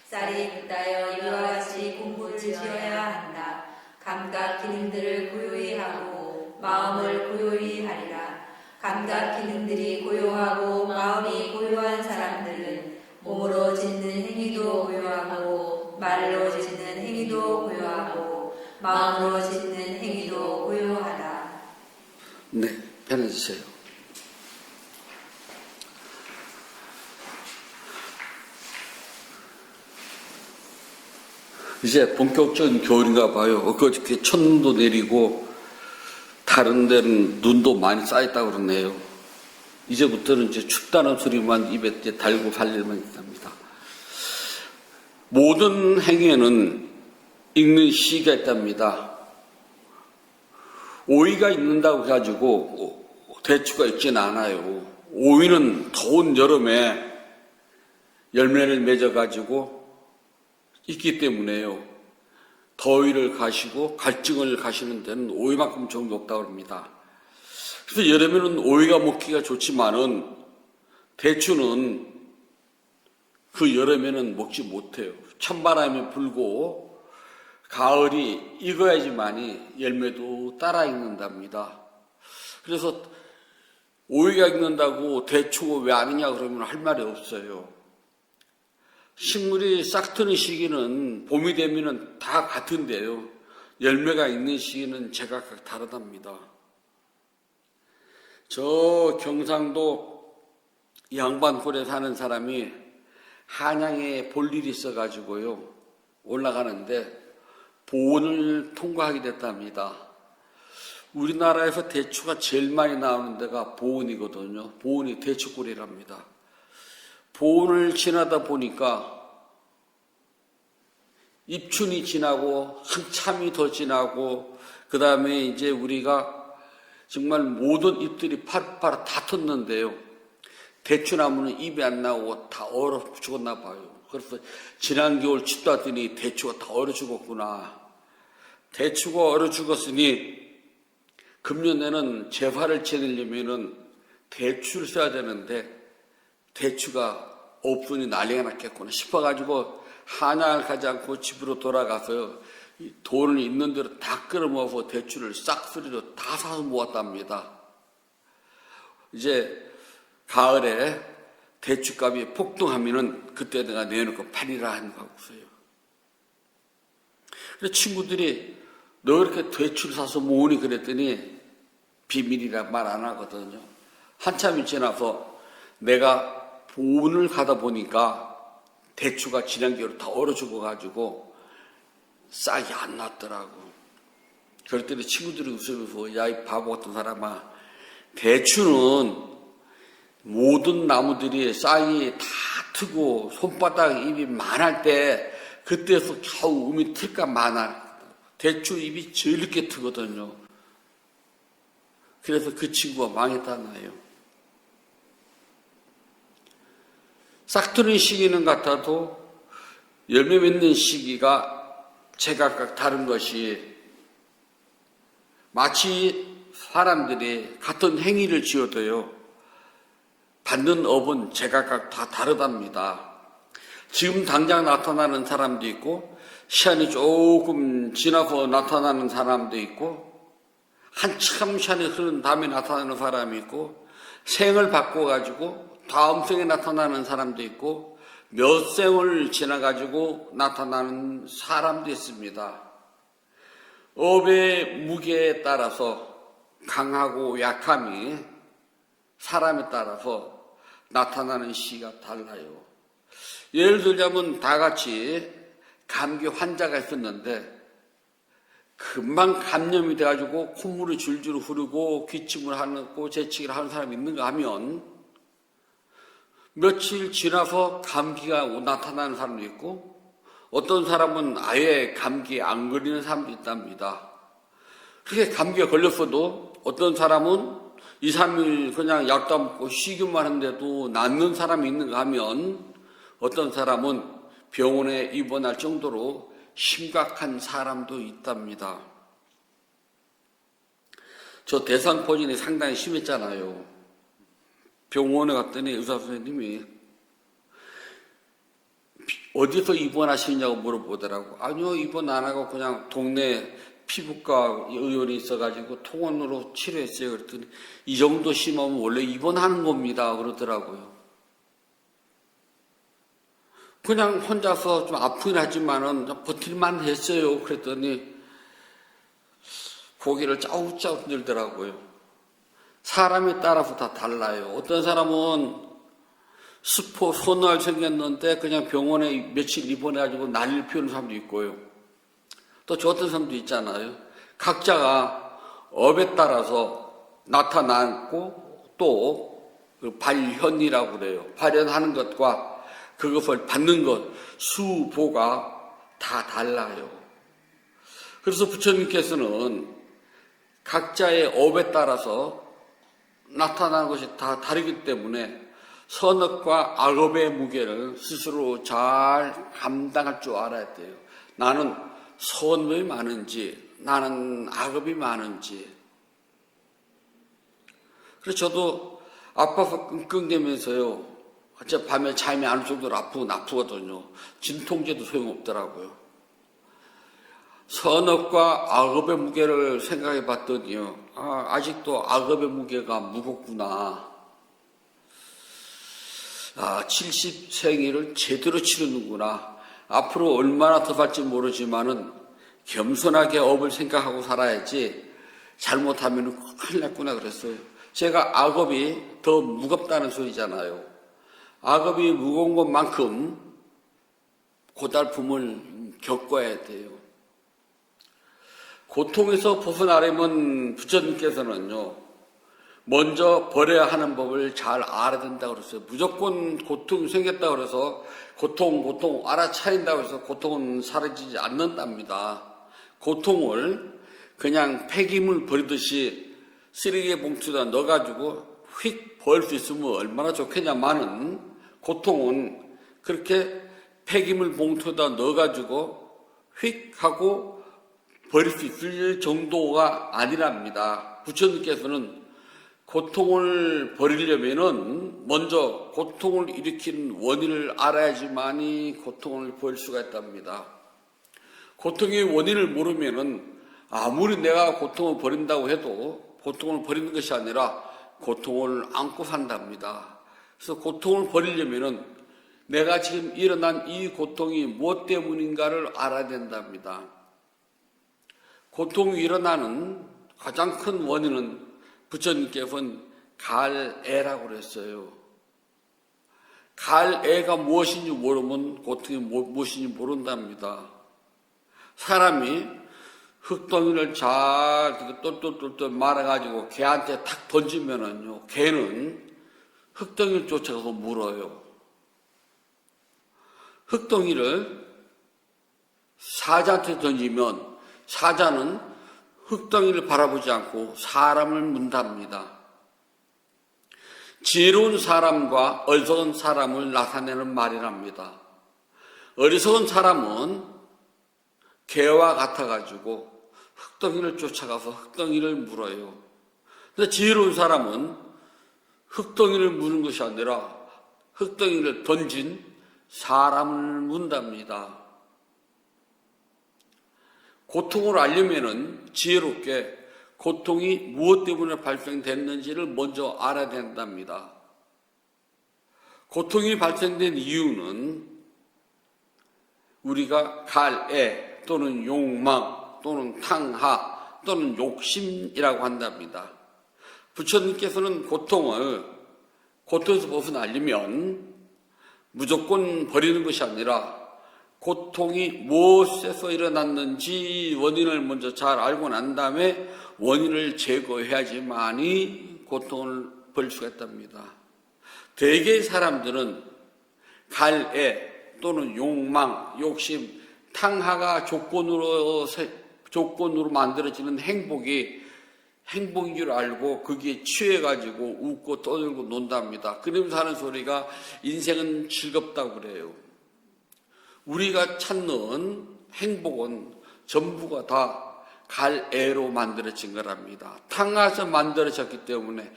쌀이 붙다여 이와 같이 공부를 지어야 한다. 감각 기능들을 고요히 하고 마음을 고요히 하리라. 감각 기능들이 고요하고 마음이 고요한 사람들은 몸으로 짓는 행위도 고요하고 말로 짓는 행위도 고요하고 마음으로 짓는 행위도 고요하다. 네, 편해주세요. 이제 본격적인 겨울인가 봐요. 엊그저께 첫눈도 내리고 다른 데는 눈도 많이 쌓였다고 그러네요. 이제부터는 이제 춥다는 소리만 입에 달고 살 일만 있답니다. 모든 행위에는 읽는 시기가 있답니다. 오이가 익는다고 해가지고 대추가 익지는 않아요. 오이는 더운 여름에 열매를 맺어가지고 있기 때문에요. 더위를 가시고 갈증을 가시는 데는 오이만큼 정도 없다고 합니다. 그래서 여름에는 오이가 먹기가 좋지만은 대추는 그 여름에는 먹지 못해요. 찬바람이 불고 가을이 익어야지만이 열매도 따라 익는답니다. 그래서 오이가 익는다고 대추가 왜 아니냐 그러면 할 말이 없어요. 식물이 싹 트는 시기는 봄이 되면은 다 같은데요. 열매가 있는 시기는 제각각 다르답니다. 저 경상도 양반골에 사는 사람이 한양에 볼 일이 있어가지고요. 올라가는데 보온을 통과하게 됐답니다. 우리나라에서 대추가 제일 많이 나오는 데가 보은이거든요. 보은이 대추골이랍니다. 보은을 지나다 보니까 입춘이 지나고 한참이 더 지나고 그 다음에 이제 우리가 정말 모든 잎들이 파릇파릇 다 텄는데요. 대추나무는 잎이 안 나오고 다 얼어 죽었나 봐요. 그래서 지난 겨울 춥다더니 대추가 다 얼어 죽었구나. 대추가 얼어 죽었으니 금년에는 재화를 지내려면은 대추를 써야 되는데 대추가 없으니 난리가 났겠구나 싶어가지고 한양을 가지 않고 집으로 돌아가서 돈을 있는 대로 다 끌어모아서 대추를 싹쓸이로 다 사서 모았답니다. 이제 가을에 대추값이 폭등하면은 그때 내가 내놓고 팔이라 하는 거고요. 그래서 친구들이 너 이렇게 대추를 사서 모으니 그랬더니 비밀이라 말 안 하거든요. 한참이 지나서 내가 보은을 가다 보니까 대추가 지난 겨울에 다 얼어 죽어가지고 싹이 안 났더라고. 그랬더니 친구들이 웃으면서 야, 이 바보 같은 사람아, 대추는 모든 나무들이 싹이 다 트고 손바닥 잎이 많을 때 그때서 겨우 음이 틀까 마나. 대추 잎이 제일 늦게 트거든요. 그래서 그 친구가 망했다나요. 싹 트는 시기는 같아도 열매 맺는 시기가 제각각 다른 것이 마치 사람들이 같은 행위를 지어도요. 받는 업은 제각각 다 다르답니다. 지금 당장 나타나는 사람도 있고 시간이 조금 지나서 나타나는 사람도 있고 한참 시간이 흐른 다음에 나타나는 사람이 있고 생을 바꿔가지고 다음 생에 나타나는 사람도 있고 몇 생을 지나가지고 나타나는 사람도 있습니다. 업의 무게에 따라서 강하고 약함이 사람에 따라서 나타나는 시기가 달라요. 예를 들자면 다 같이 감기 환자가 있었는데 금방 감염이 돼가지고 콧물이 줄줄 흐르고 기침을 하고 재채기를 하는 사람이 있는가 하면 며칠 지나서 감기가 나타나는 사람도 있고 어떤 사람은 아예 감기에 안 걸리는 사람도 있답니다. 그렇게 감기가 걸렸어도 어떤 사람은 2, 3일 그냥 약도 안 먹고 쉬기만 하는데도 낫는 사람이 있는가 하면 어떤 사람은 병원에 입원할 정도로 심각한 사람도 있답니다. 저 대상포진이 상당히 심했잖아요. 병원에 갔더니 의사 선생님이 어디서 입원하시냐고 물어보더라고. 아니요, 입원 안 하고 그냥 동네 피부과 의원이 있어가지고 통원으로 치료했어요. 그랬더니 이 정도 심하면 원래 입원하는 겁니다. 그러더라고요. 그냥 혼자서 좀 아프긴 하지만은 버틸만 했어요. 그랬더니 고개를 짜웃짜웃 들더라고요. 사람에 따라서 다 달라요. 어떤 사람은 스포 손을 생겼는데 그냥 병원에 며칠 입원해가지고 난리를 피우는 사람도 있고요. 또 저 어떤 사람도 있잖아요. 각자가 업에 따라서 나타나고 또 그 발현이라고 그래요. 발현하는 것과 그것을 받는 것, 수보가 다 달라요. 그래서 부처님께서는 각자의 업에 따라서 나타나는 것이 다 다르기 때문에 선업과 악업의 무게를 스스로 잘 감당할 줄 알아야 돼요. 나는 선업이 많은지 나는 악업이 많은지. 그래서 저도 아파서 끙끙대면서요. 어째 밤에 잠이 안 올 정도로 아프거든요. 진통제도 소용없더라고요. 선업과 악업의 무게를 생각해 봤더니요. 아직도 악업의 무게가 무겁구나. 70생일을 제대로 치르는구나. 앞으로 얼마나 더 살지 모르지만은 겸손하게 업을 생각하고 살아야지 잘못하면 큰일 났구나 그랬어요. 제가 악업이 더 무겁다는 소리잖아요. 악업이 무거운 것만큼 고달픔을 겪어야 돼요. 고통에서 벗어나려면 부처님께서는요, 먼저 버려야 하는 법을 잘 알아야 된다고 그랬어요. 무조건 고통이 생겼다고 그래서 고통 알아차린다고 해서 고통은 사라지지 않는답니다. 고통을 그냥 폐기물 버리듯이 쓰레기 봉투에다 넣어가지고 휙 버릴 수 있으면 얼마나 좋겠냐마는, 고통은 그렇게 폐기물 봉투에다 넣어가지고 휙 하고 버릴 수 있을 정도가 아니랍니다. 부처님께서는 고통을 버리려면은 먼저 고통을 일으키는 원인을 알아야지만이 고통을 버릴 수가 있답니다. 고통의 원인을 모르면은 아무리 내가 고통을 버린다고 해도 고통을 버리는 것이 아니라 고통을 안고 산답니다. 그래서 고통을 버리려면은 내가 지금 일어난 이 고통이 무엇 때문인가를 알아야 된답니다. 고통이 일어나는 가장 큰 원인은 부처님께서는 갈애라고 그랬어요. 갈애가 무엇인지 모르면 고통이 무엇인지 모른답니다. 사람이 흙덩이를 잘 똘똘똘똘 말아가지고 개한테 탁 던지면은요, 개는 흙덩이를 쫓아가서 물어요. 흙덩이를 사자한테 던지면 사자는 흙덩이를 바라보지 않고 사람을 문답니다. 지혜로운 사람과 어리석은 사람을 나타내는 말이랍니다. 어리석은 사람은 개와 같아가지고 흙덩이를 쫓아가서 흙덩이를 물어요. 근데 지혜로운 사람은 흙덩이를 무는 것이 아니라 흙덩이를 던진 사람을 문답니다. 고통을 알려면은 지혜롭게 고통이 무엇 때문에 발생됐는지를 먼저 알아야 된답니다. 고통이 발생된 이유는 우리가 갈애 또는 욕망 또는 탕하 또는 욕심이라고 한답니다. 부처님께서는 고통에서 벗어나려면 무조건 버리는 것이 아니라 고통이 무엇에서 일어났는지 원인을 먼저 잘 알고 난 다음에 원인을 제거해야지만이 고통을 버릴 수가 있답니다. 대개의 사람들은 갈애 또는 욕망, 욕심, 탕하가 조건으로 만들어지는 행복인 줄 알고 거기에 취해가지고 웃고 떠들고 논답니다. 그러면서 하는 소리가 인생은 즐겁다고 그래요. 우리가 찾는 행복은 전부가 다 갈애로 만들어진 거랍니다. 탕하에서 만들어졌기 때문에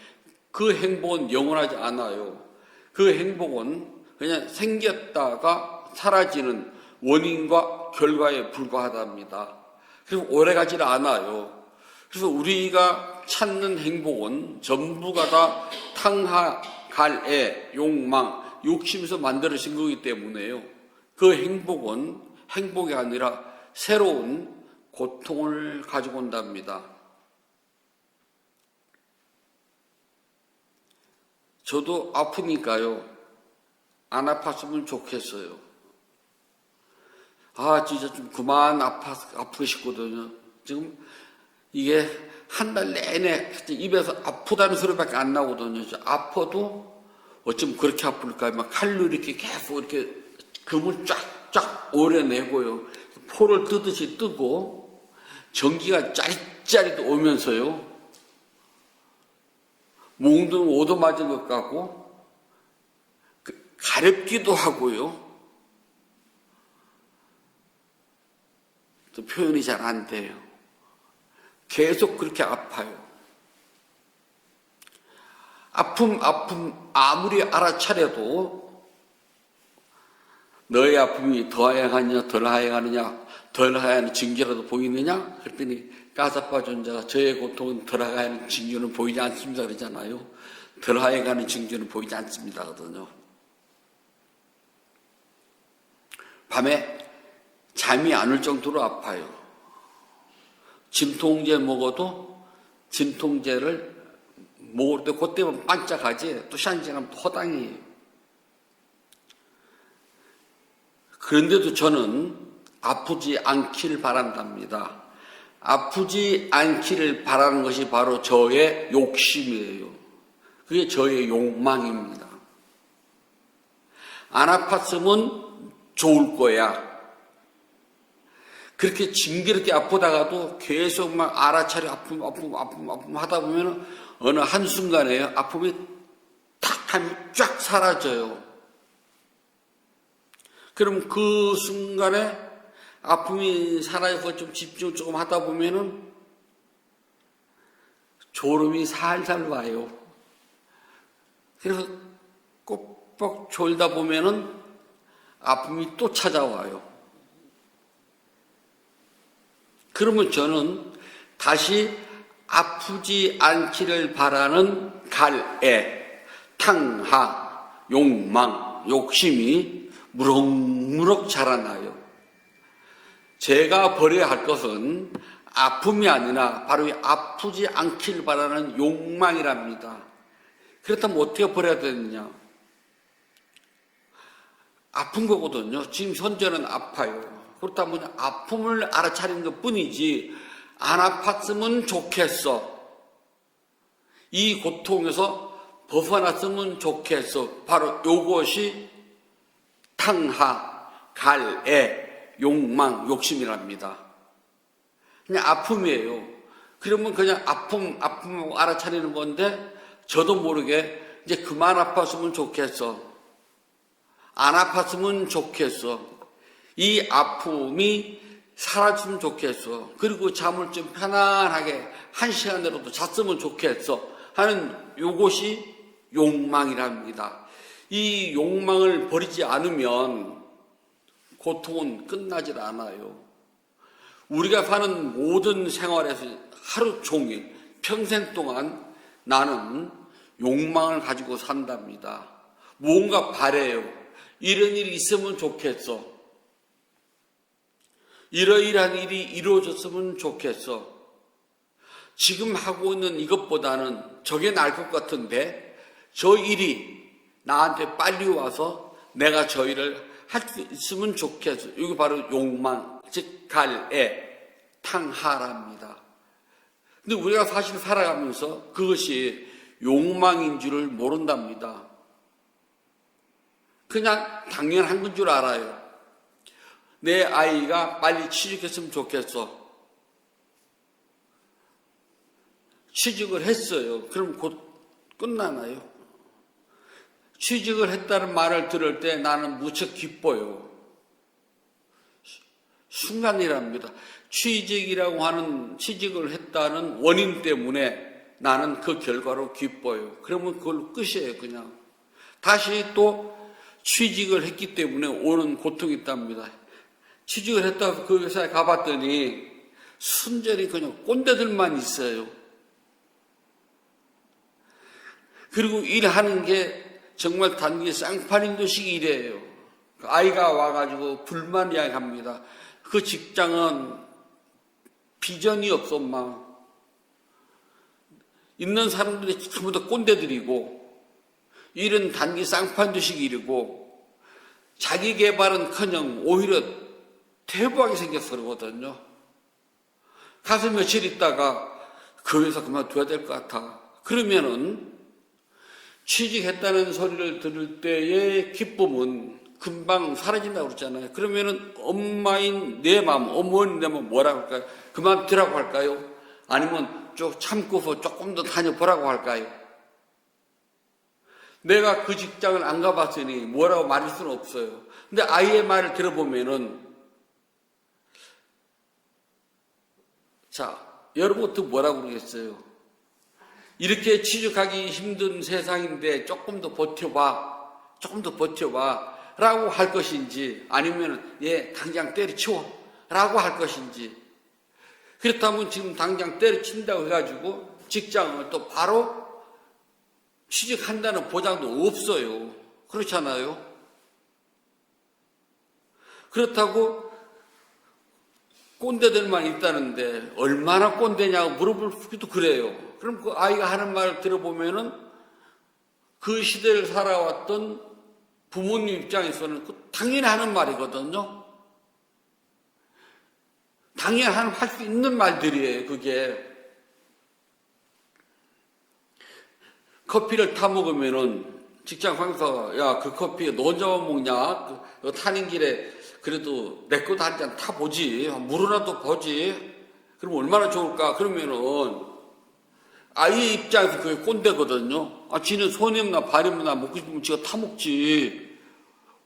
그 행복은 영원하지 않아요. 그 행복은 그냥 생겼다가 사라지는 원인과 결과에 불과하답니다. 그래서 오래가지는 않아요. 그래서 우리가 찾는 행복은 전부가 다 탕하, 갈애, 욕망, 욕심에서 만들어진 거기 때문에요. 그 행복은 행복이 아니라 새로운 고통을 가지고 온답니다. 저도 아프니까요, 안 아팠으면 좋겠어요. 진짜 좀 그만 아프고 싶거든요. 지금 이게 한 달 내내 입에서 아프다는 소리밖에 안 나거든요. 아파도 어쩜 그렇게 아플까? 막 칼로 이렇게 계속 이렇게 금을 쫙쫙 오려내고요. 포를 뜨듯이 뜨고 전기가 짜릿짜릿 오면서요. 몽둥 오도 맞은 것 같고 가렵기도 하고요. 또 표현이 잘 안 돼요. 계속 그렇게 아파요. 아픔 아무리 알아차려도 너의 아픔이 더하여가느냐 덜하여가느냐 덜하여가는 징조라도 보이느냐? 그랬더니 까사파 존자가 저의 고통은 덜하여가는 징조는 보이지 않습니다 그러잖아요. 덜하여가는 징조는 보이지 않습니다 거든요. 밤에 잠이 안 올 정도로 아파요. 진통제 먹어도 진통제를 먹을 때 그때만 반짝하지 또 시한지나면 허당이에요. 그런데도 저는 아프지 않길 바란답니다. 아프지 않기를 바라는 것이 바로 저의 욕심이에요. 그게 저의 욕망입니다. 안 아팠으면 좋을 거야. 그렇게 징그럽게 아프다가도 계속 막 알아차려 아픔 하다 보면 어느 한순간에 아픔이 탁 하면 쫙 사라져요. 그럼 그 순간에 아픔이 사라져서 좀 집중을 조금 하다 보면은 졸음이 살살 와요. 그래서 꼬박 졸다 보면은 아픔이 또 찾아와요. 그러면 저는 다시 아프지 않기를 바라는 갈애, 탕하, 욕망, 욕심이 무럭무럭 자라나요. 제가 버려야 할 것은 아픔이 아니라 바로 이 아프지 않기를 바라는 욕망이랍니다. 그렇다면 어떻게 버려야 되느냐? 아픈 거거든요. 지금 현재는 아파요. 그렇다면 아픔을 알아차리는 것 뿐이지 안 아팠으면 좋겠어. 이 고통에서 벗어났으면 좋겠어. 바로 이것이 탕하, 갈애, 욕망, 욕심이랍니다. 그냥 아픔이에요. 그러면 그냥 아픔 알아차리는 건데 저도 모르게 이제 그만 아팠으면 좋겠어. 안 아팠으면 좋겠어. 이 아픔이 사라졌으면 좋겠어. 그리고 잠을 좀 편안하게 1시간이라도 잤으면 좋겠어 하는 요것이 욕망이랍니다. 이 욕망을 버리지 않으면 고통은 끝나질 않아요. 우리가 사는 모든 생활에서 하루 종일 평생 동안 나는 욕망을 가지고 산답니다. 뭔가 바래요. 이런 일이 있으면 좋겠어. 이러이러한 일이 이루어졌으면 좋겠어. 지금 하고 있는 이것보다는 저게 나을 것 같은데 저 일이 나한테 빨리 와서 내가 저 일을 할 수 있으면 좋겠어. 이게 바로 욕망, 즉 갈애, 탕하랍니다. 근데 우리가 사실 살아가면서 그것이 욕망인 줄을 모른답니다. 그냥 당연한 건 줄 알아요. 내 아이가 빨리 취직했으면 좋겠어. 취직을 했어요. 그럼 곧 끝나나요? 취직을 했다는 말을 들을 때 나는 무척 기뻐요. 순간이랍니다. 취직이라고 하는 취직을 했다는 원인 때문에 나는 그 결과로 기뻐요. 그러면 그걸로 끝이에요, 그냥. 다시 또 취직을 했기 때문에 오는 고통이 있답니다. 취직을 했다고 그 회사에 가봤더니 순전히 그냥 꼰대들만 있어요. 그리고 일하는 게 정말 단기 쌍팔인도식 일이에요. 아이가 와가지고 불만 이야기합니다. 그 직장은 비전이 없어, 엄마. 있는 사람들이 전부 다 꼰대들이고 일은 단기 쌍팔인도식 일이고 자기 개발은커녕 오히려 퇴보하게 생겨서 그러거든요. 가서 며칠 있다가 그 회사 그만둬야 될 것 같아. 그러면은 취직했다는 소리를 들을 때의 기쁨은 금방 사라진다고 그러잖아요. 그러면은 엄마인 내 마음, 어머니 내 마음 뭐라고 할까요? 그만두라고 할까요? 아니면 좀 참고서 조금 더 다녀보라고 할까요? 내가 그 직장을 안 가봤으니 뭐라고 말할 수는 없어요. 근데 아이의 말을 들어보면은 자, 여러분도 뭐라고 그러겠어요? 이렇게 취직하기 힘든 세상인데 조금 더 버텨봐 라고 할 것인지 아니면 당장 때려치워 라고 할 것인지. 그렇다면 지금 당장 때려친다고 해가지고 직장을 또 바로 취직한다는 보장도 없어요. 그렇잖아요. 그렇다고 꼰대들만 있다는데 얼마나 꼰대냐고 물어보기도 그래요. 그럼 그 아이가 하는 말을 들어보면은 그 시대를 살아왔던 부모님 입장에서는 당연히 하는 말이거든요. 당연히 할 수 있는 말들이에요, 그게. 커피를 타 먹으면은 직장 상사가, 야, 그 커피 너 혼자만 먹냐? 너 타는 길에 그래도 내 것도 한 잔 타보지. 물어라도 보지. 그럼 얼마나 좋을까? 그러면은 아이 입장에서 그게 꼰대거든요. 아, 지는 손이 없나 발이 없나 먹고 싶으면 지가 타먹지.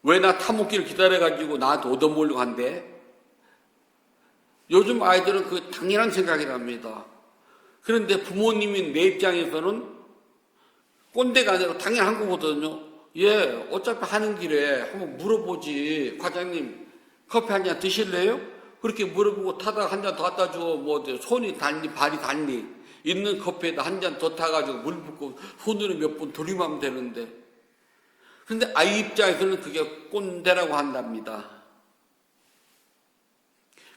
왜 나 타먹기를 기다려가지고 나한테 얻어먹으려고 한대? 요즘 아이들은 그 당연한 생각이랍니다. 그런데 부모님인 내 입장에서는 꼰대가 아니라 당연한 거거든요. 예, 어차피 하는 길에 한번 물어보지. 과장님, 커피 한 잔 드실래요? 그렇게 물어보고 타다가 한 잔 더 갖다 줘. 뭐, 손이 닿니, 발이 닿니? 있는 커피에다 한 잔 더 타가지고 물 붓고 손으로 몇 번 돌림하면 되는데. 근데 아이 입장에서는 그게 꼰대라고 한답니다.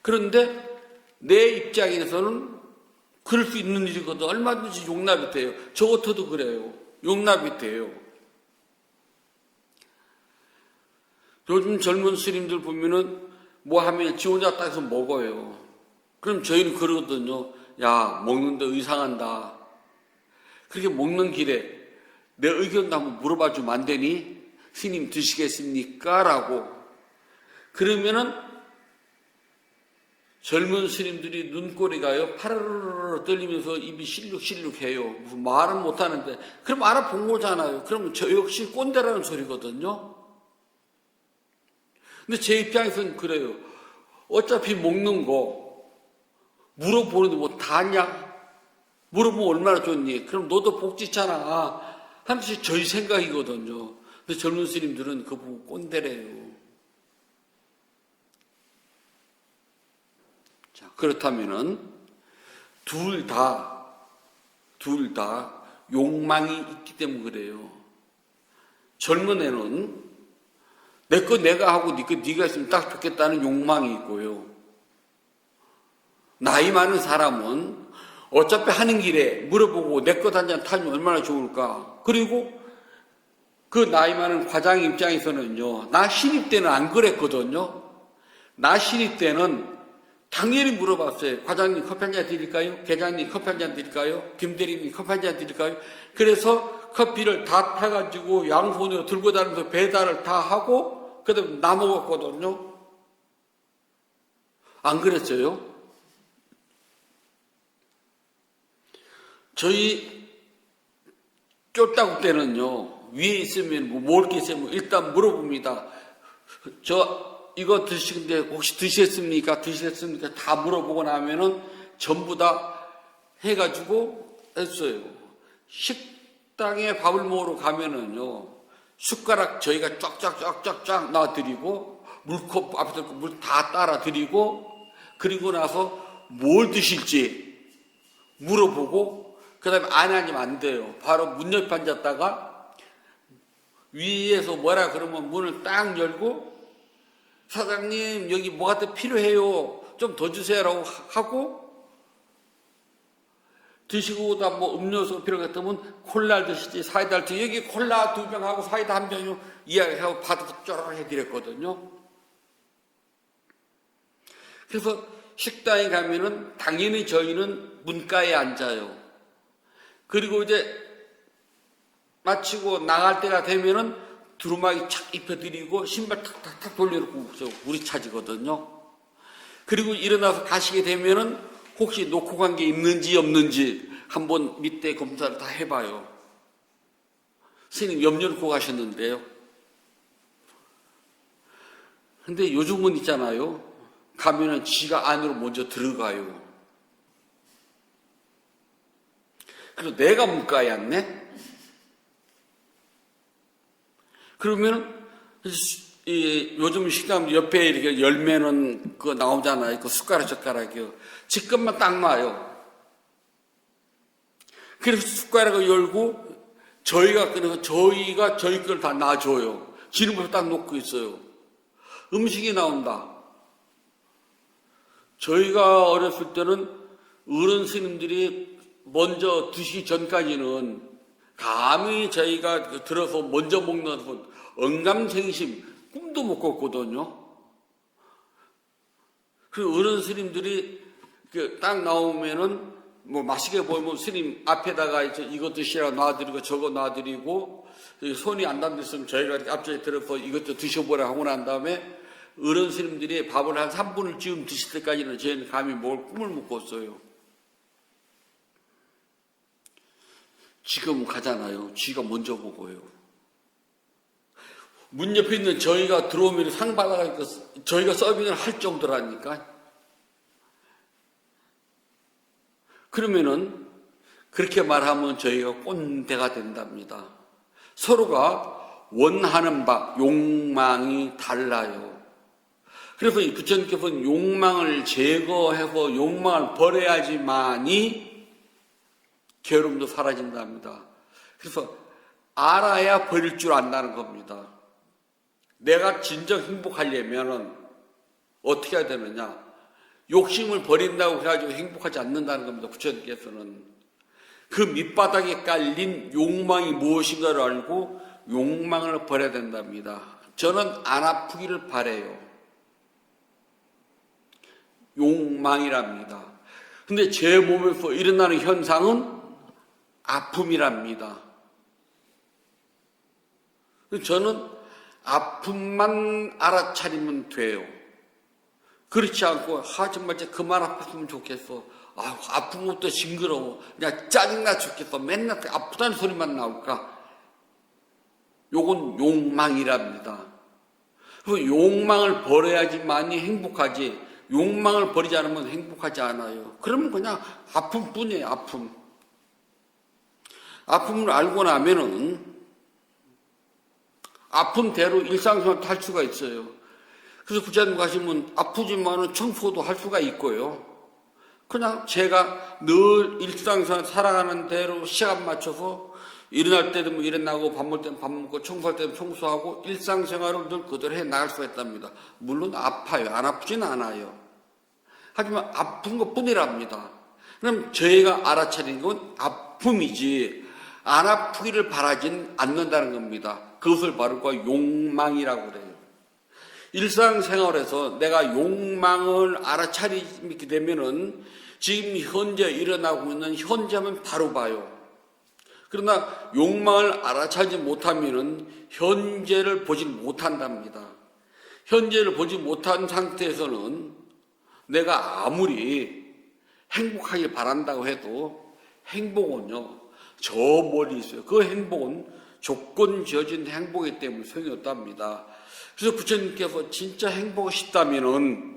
그런데 내 입장에서는 그럴 수 있는 일이거든. 얼마든지 용납이 돼요. 저 같아도 그래요. 용납이 돼요. 요즘 젊은 스님들 보면은 뭐 하면 지 혼자 따서 먹어요. 그럼 저희는 그러거든요. 야, 먹는데 의상한다. 그렇게 먹는 길에 내 의견도 한번 물어봐 주면 안 되니? 스님 드시겠습니까? 라고. 그러면은 젊은 스님들이 눈꼬리가요, 파르르르 떨리면서 입이 실룩실룩해요. 무슨 말은 못하는데, 그럼 알아본 거잖아요. 그러면 저 역시 꼰대라는 소리거든요. 근데 제 입장에서는 그래요. 어차피 먹는 거, 물어보는데 뭐 다냐? 물어보면 얼마나 좋니? 그럼 너도 복지잖아. 하는 것이 저희 생각이거든요. 근데 젊은 스님들은 그거 보고 꼰대래요. 그렇다면은 둘 다 욕망이 있기 때문에 그래요. 젊은 애는 내 거 내가 하고 네 거 네가 있으면 딱 좋겠다는 욕망이 있고요. 나이 많은 사람은 어차피 하는 길에 물어보고 내 것 한 잔 타면 얼마나 좋을까. 그리고 그 나이 많은 과장 입장에서는요. 나 신입 때는 안 그랬거든요. 나 신입 때는 당연히 물어봤어요. 과장님 커피 한 잔 드릴까요? 계장님 커피 한 잔 드릴까요? 김대리님 커피 한 잔 드릴까요? 그래서 커피를 다 타가지고 양손으로 들고 다니면서 배달을 다 하고 그 다음에 나 먹었거든요. 안 그랬어요? 저희 쫄따구 때는요. 위에 있으면 뭐 먹을 게 있으면 일단 물어봅니다. 이거 드시는데 혹시 드셨습니까? 다 물어보고 나면은 전부 다 해가지고 했어요. 식당에 밥을 먹으러 가면은요, 숟가락 저희가 쫙쫙쫙쫙쫙 놔드리고, 물컵 앞에서 물 다 따라 드리고, 그리고 나서 뭘 드실지 물어보고, 그 다음에 안 하면 안 돼요. 바로 문 옆에 앉았다가, 위에서 뭐라 그러면 문을 딱 열고, 사장님 여기 뭐가 더 필요해요. 좀 더 주세요라고 하고 드시고 다 뭐 음료수 필요했다면 콜라 드시지 사이다 드시지 여기 콜라 2병하고 사이다 1병 이야기하고 받아서 쪼르르 해드렸거든요. 그래서 식당에 가면은 당연히 저희는 문가에 앉아요. 그리고 이제 마치고 나갈 때가 되면은 두루마기 착 입혀드리고 신발 탁탁탁 돌려놓고 우리 차지거든요. 그리고 일어나서 가시게 되면은 혹시 놓고 간 게 있는지 없는지 한번 밑에 검사를 다 해봐요. 스님 염려 놓고 가셨는데요. 근데 요즘은 있잖아요. 가면은 지가 안으로 먼저 들어가요. 그래서 내가 문가에 앉네? 그러면 요즘 식당 옆에 이렇게 열매는 그거 나오잖아요. 그 숟가락이요. 지금만 딱 놔요. 그래서 숟가락을 열고 그래서 저희가 저희 걸 다 놔줘요. 지름을 딱 놓고 있어요. 음식이 나온다. 저희가 어렸을 때는 어른 스님들이 먼저 드시기 전까지는 감히 저희가 들어서 먼저 먹는 언감생심 꿈도 못 꿨거든요. 그리고 어른 스님들이 딱 나오면은 뭐 맛있게 보이면 스님 앞에다가 이것 드시라고 놔드리고 저거 놔드리고 손이 안 닿았으면 저희가 앞쪽에 들어서 이것도 드셔보라 하고 난 다음에 어른 스님들이 밥을 한 3분을 쯤 드실 때까지는 저희는 감히 뭘 꿈을 못 꿨어요. 지금 가잖아요. 쥐가 먼저 보고요. 문 옆에 있는 저희가 들어오면 상 받아가니까 저희가 서빙을 할 정도라니까. 그러면은 그렇게 말하면 저희가 꼰대가 된답니다. 서로가 원하는 바, 욕망이 달라요. 그래서 이 부처님께서는 욕망을 제거해서 욕망을 버려야지만이 게으름도 사라진답니다. 그래서 알아야 버릴 줄 안다는 겁니다. 내가 진정 행복하려면은 어떻게 해야 되느냐? 욕심을 버린다고 해가지고 행복하지 않는다는 겁니다. 부처님께서는 그 밑바닥에 깔린 욕망이 무엇인가를 알고 욕망을 버려야 된답니다. 저는 안 아프기를 바래요. 욕망이랍니다. 근데 제 몸에서 일어나는 현상은 아픔이랍니다. 저는 아픔만 알아차리면 돼요. 그렇지 않고 정말 그만 아팠으면 좋겠어. 아픈 것도 징그러워. 그냥 짜증나 죽겠어. 맨날 아프다는 소리만 나올까. 요건 욕망이랍니다. 그 욕망을 버려야지만이 행복하지. 욕망을 버리지 않으면 행복하지 않아요. 그러면 그냥 아픔뿐이에요. 아픔을 알고 나면은 아픔대로 일상생활도 할 수가 있어요. 그래서 부처님 가시면 아프지만은 청소도 할 수가 있고요. 그냥 제가 늘 일상생활 살아가는 대로 시간 맞춰서 일어날 때 되면 일어나고 밥 먹을 때는 밥 먹고 청소할 때는 청소하고 일상생활을 늘 그대로 해 나갈 수가 있답니다. 물론 아파요. 안 아프진 않아요. 하지만 아픈 것뿐이랍니다. 그럼 저희가 알아차린 건 아픔이지 안 아프기를 바라진 않는다는 겁니다. 그것을 바로 욕망이라고 그래요. 일상생활에서 내가 욕망을 알아차리게 되면은 지금 현재 일어나고 있는 현재만 바로 봐요. 그러나 욕망을 알아차리지 못하면은 현재를 보지 못한답니다. 현재를 보지 못한 상태에서는 내가 아무리 행복하길 바란다고 해도 행복은요, 저 멀리 있어요. 그 행복은 조건 지어진 행복이기 때문에 소용이 없답니다. 그래서 부처님께서 진짜 행복을 싶다면은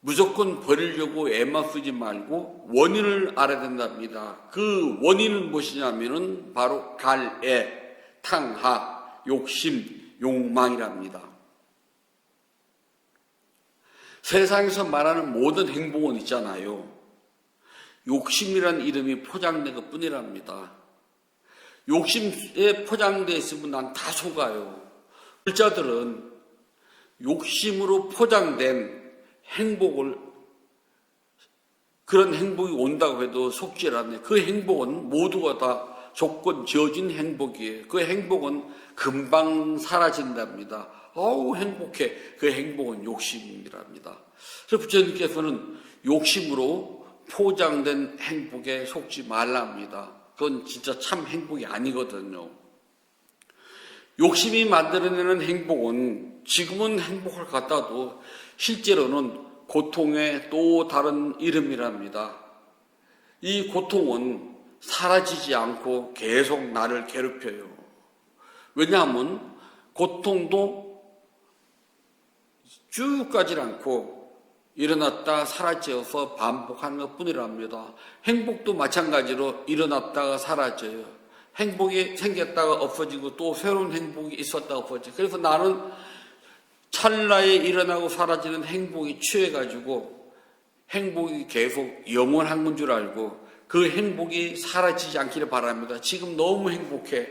무조건 버리려고 애만 쓰지 말고 원인을 알아야 된답니다. 그 원인은 무엇이냐면은 바로 갈애, 탕하, 욕심, 욕망이랍니다. 세상에서 말하는 모든 행복은 있잖아요. 욕심이라는 이름이 포장된 것 뿐이랍니다. 욕심에 포장되어 있으면 난 다 속아요. 불자들은 욕심으로 포장된 행복을, 그런 행복이 온다고 해도 속질 않아요. 그 행복은 모두가 다 조건 지어진 행복이에요. 그 행복은 금방 사라진답니다. 행복해. 그 행복은 욕심이랍니다. 그래서 부처님께서는 욕심으로 포장된 행복에 속지 말랍니다. 그건 진짜 참 행복이 아니거든요. 욕심이 만들어내는 행복은 지금은 행복할 것 같아도 실제로는 고통의 또 다른 이름이랍니다. 이 고통은 사라지지 않고 계속 나를 괴롭혀요. 왜냐하면 고통도 쭉 가지 않고 일어났다 사라져서 반복하는 것 뿐이랍니다. 행복도 마찬가지로 일어났다가 사라져요. 행복이 생겼다가 없어지고 또 새로운 행복이 있었다가 없어지고, 그래서 나는 찰나에 일어나고 사라지는 행복이 취해가지고 행복이 계속 영원한 건 줄 알고 그 행복이 사라지지 않기를 바랍니다. 지금 너무 행복해.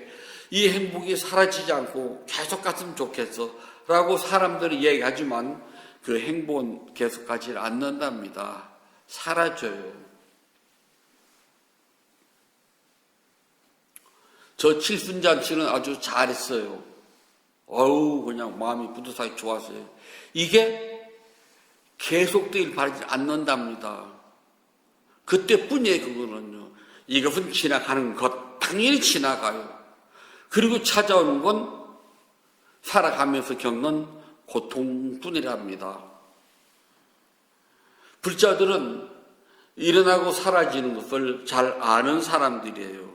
이 행복이 사라지지 않고 계속 갔으면 좋겠어 라고 사람들이 얘기하지만 그 행복은 계속 가지 않는답니다. 사라져요. 저 칠순잔치는 아주 잘했어요. 그냥 마음이 뿌듯하게 좋았어요. 이게 계속되길 바라지 않는답니다. 그때뿐이에요. 그거는요. 이것은 지나가는 것, 당연히 지나가요. 그리고 찾아오는 건 살아가면서 겪는 고통뿐이랍니다. 불자들은 일어나고 사라지는 것을 잘 아는 사람들이에요.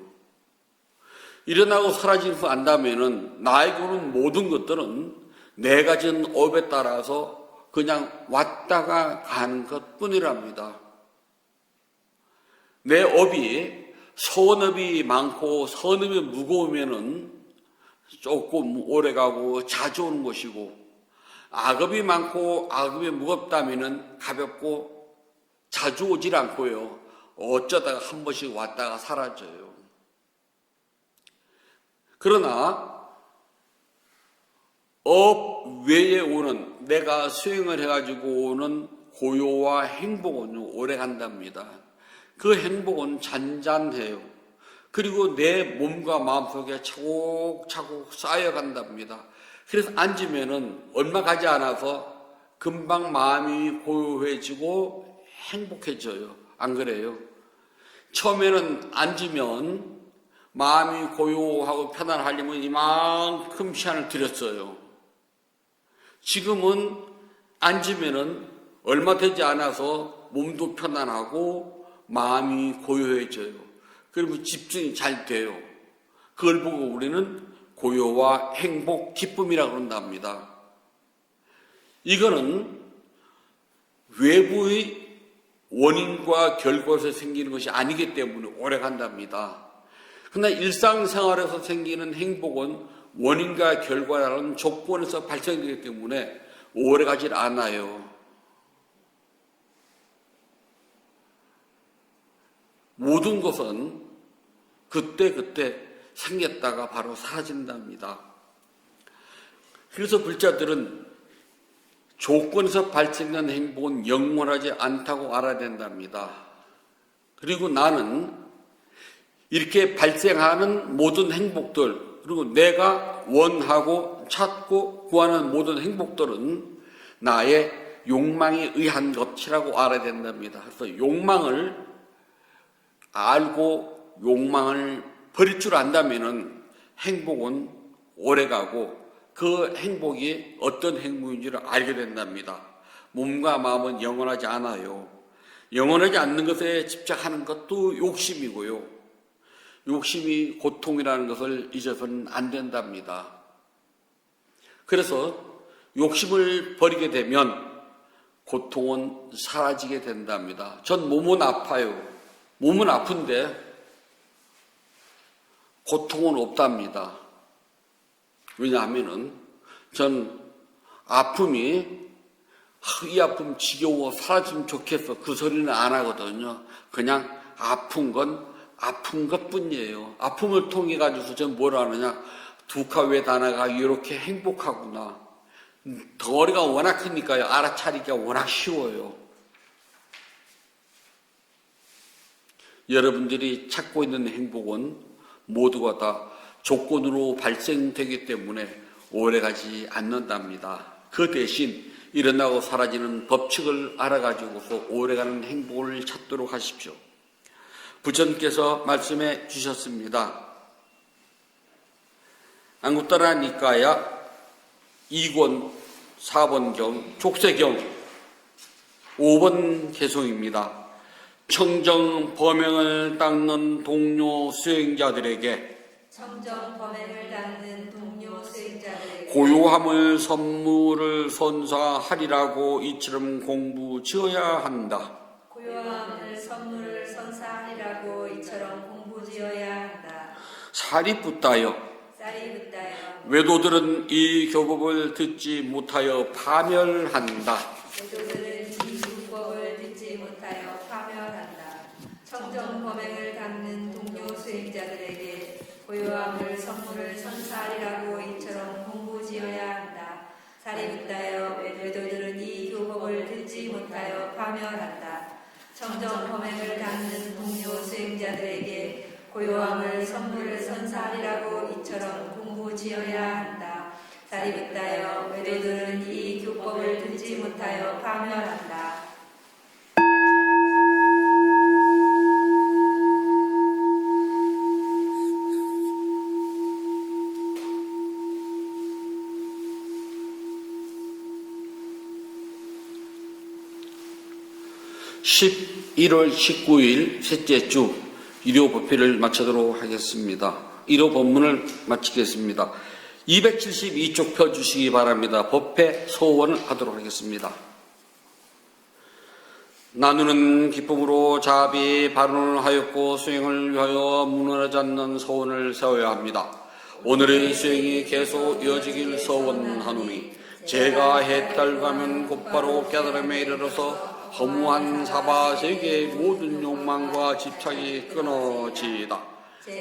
일어나고 사라지는 것을 안다면은 나에게 오는 모든 것들은 내가 지은 업에 따라서 그냥 왔다가 가는 것 뿐이랍니다. 내 업이 선업이 많고 선업이 무거우면은 조금 오래 가고 자주 오는 것이고, 악업이 많고 악업이 무겁다면은 가볍고 자주 오질 않고요. 어쩌다가 한 번씩 왔다가 사라져요. 그러나 업 외에 오는, 내가 수행을 해가지고 오는 고요와 행복은 오래 간답니다. 그 행복은 잔잔해요. 그리고 내 몸과 마음속에 차곡차곡 쌓여간답니다. 그래서 앉으면은 얼마 가지 않아서 금방 마음이 고요해지고 행복해져요. 안 그래요? 처음에는 앉으면 마음이 고요하고 편안하려면 이만큼 시간을 들였어요. 지금은 앉으면은 얼마 되지 않아서 몸도 편안하고 마음이 고요해져요. 그러면 집중이 잘 돼요. 그걸 보고 우리는 고요와 행복, 기쁨이라고 그런답니다. 이거는 외부의 원인과 결과에서 생기는 것이 아니기 때문에 오래 간답니다. 그러나 일상생활에서 생기는 행복은 원인과 결과라는 조건에서 발생되기 때문에 오래 가질 않아요. 모든 것은 그때그때 생겼다가 바로 사라진답니다. 그래서 불자들은 조건에서 발생한 행복은 영원하지 않다고 알아야 된답니다. 그리고 나는 이렇게 발생하는 모든 행복들, 그리고 내가 원하고 찾고 구하는 모든 행복들은 나의 욕망에 의한 것이라고 알아야 된답니다. 그래서 욕망을 알고 욕망을 버릴 줄 안다면은 행복은 오래가고 그 행복이 어떤 행복인지를 알게 된답니다. 몸과 마음은 영원하지 않아요. 영원하지 않는 것에 집착하는 것도 욕심이고요. 욕심이 고통이라는 것을 잊어서는 안 된답니다. 그래서 욕심을 버리게 되면 고통은 사라지게 된답니다. 전 몸은 아파요. 몸은 아픈데 고통은 없답니다. 왜냐하면은 전 아픔이 이 아픔 지겨워 사라지면 좋겠어 그 소리는 안 하거든요. 그냥 아픈 건 아픈 것뿐이에요. 아픔을 통해 가지고서 전 뭘 하느냐, 두카웨다나가 이렇게 행복하구나. 덩어리가 워낙 크니까요. 알아차리기가 워낙 쉬워요. 여러분들이 찾고 있는 행복은 모두가 다 조건으로 발생되기 때문에 오래가지 않는답니다. 그 대신 일어나고 사라지는 법칙을 알아가지고서 오래가는 행복을 찾도록 하십시오. 부처님께서 말씀해 주셨습니다. 안구따라 니까야 2권 4번경 족쇄경 5번 개송입니다. 청정 범행을 닦는 동료 수행자들에게 고요함을 선물을 선사하리라고 이처럼 공부 지어야 한다. 고요함을 선물을 선사하리라고 이처럼 공부 지어야 한다. 사리붓다여 외도들은 이 교법을 듣지 못하여 파멸한다. 청정 범행을 닦는 동료 수행자들에게 고요함을 선물을 선사하리라고 이처럼 공부 지어야 한다. 사리붓다여 외도들은 이 교법을 듣지 못하여 파멸한다. 청정 범행을 닦는 동료 수행자들에게 고요함을 선물을 선사하리라고 이처럼 공부 지어야 한다. 살이 붙다여 외도들은 이 교법을 듣지 못하여 파멸한다. (10) 1월 19일 셋째 주 일요 법회를 마치도록 하겠습니다. 일요 법문을 마치겠습니다. 272쪽 펴주시기 바랍니다. 법회 소원을 하도록 하겠습니다. 나누는 기쁨으로 자비 발언을 하였고 수행을 위하여 무너지 않는 소원을 세워야 합니다. 오늘의 수행이 계속 이어지길 소원하노니 제가 해탈가면 곧바로 깨달음에 이르러서 허무한 사바 세계의 모든 욕망과 집착이 끊어지이다.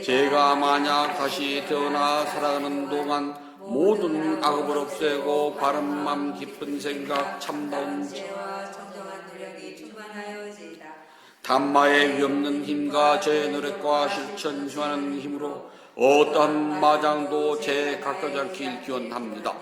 제가 만약 다시 태어나 살아가는 동안 모든 악업을 없애고 바른 맘 깊은 생각 참다운 지혜와 정정한 노력이 충만하여지이다. 단마의 위없는 힘과 제 노력과 실천 중하는 힘으로 어떠한 마장도 제 가까지 않길 기원합니다.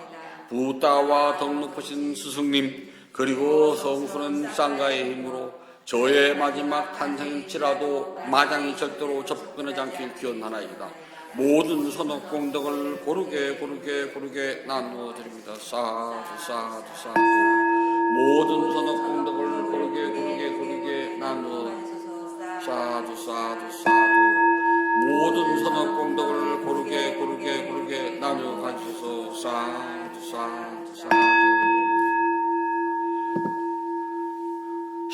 부다와 덕 높으신 스승님 그리고 성수는 쌍가의 힘으로 저의 마지막 탄생일지라도 마장이 절대로 접근하지 않길 기원하나이다. 모든 선업 공덕을 고르게 나누어 드립니다. 사두 사두 사두. 모든 선업 공덕을 고르게 나누어 사두 사두 사두. 모든 선업 공덕을 고르게 나누어 가주소서. 사두 사두 사두.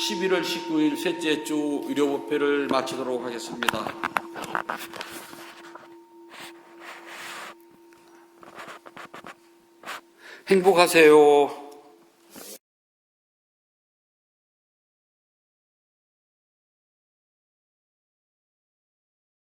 11월 19일 셋째 주 의료법회를 마치도록 하겠습니다. 행복하세요.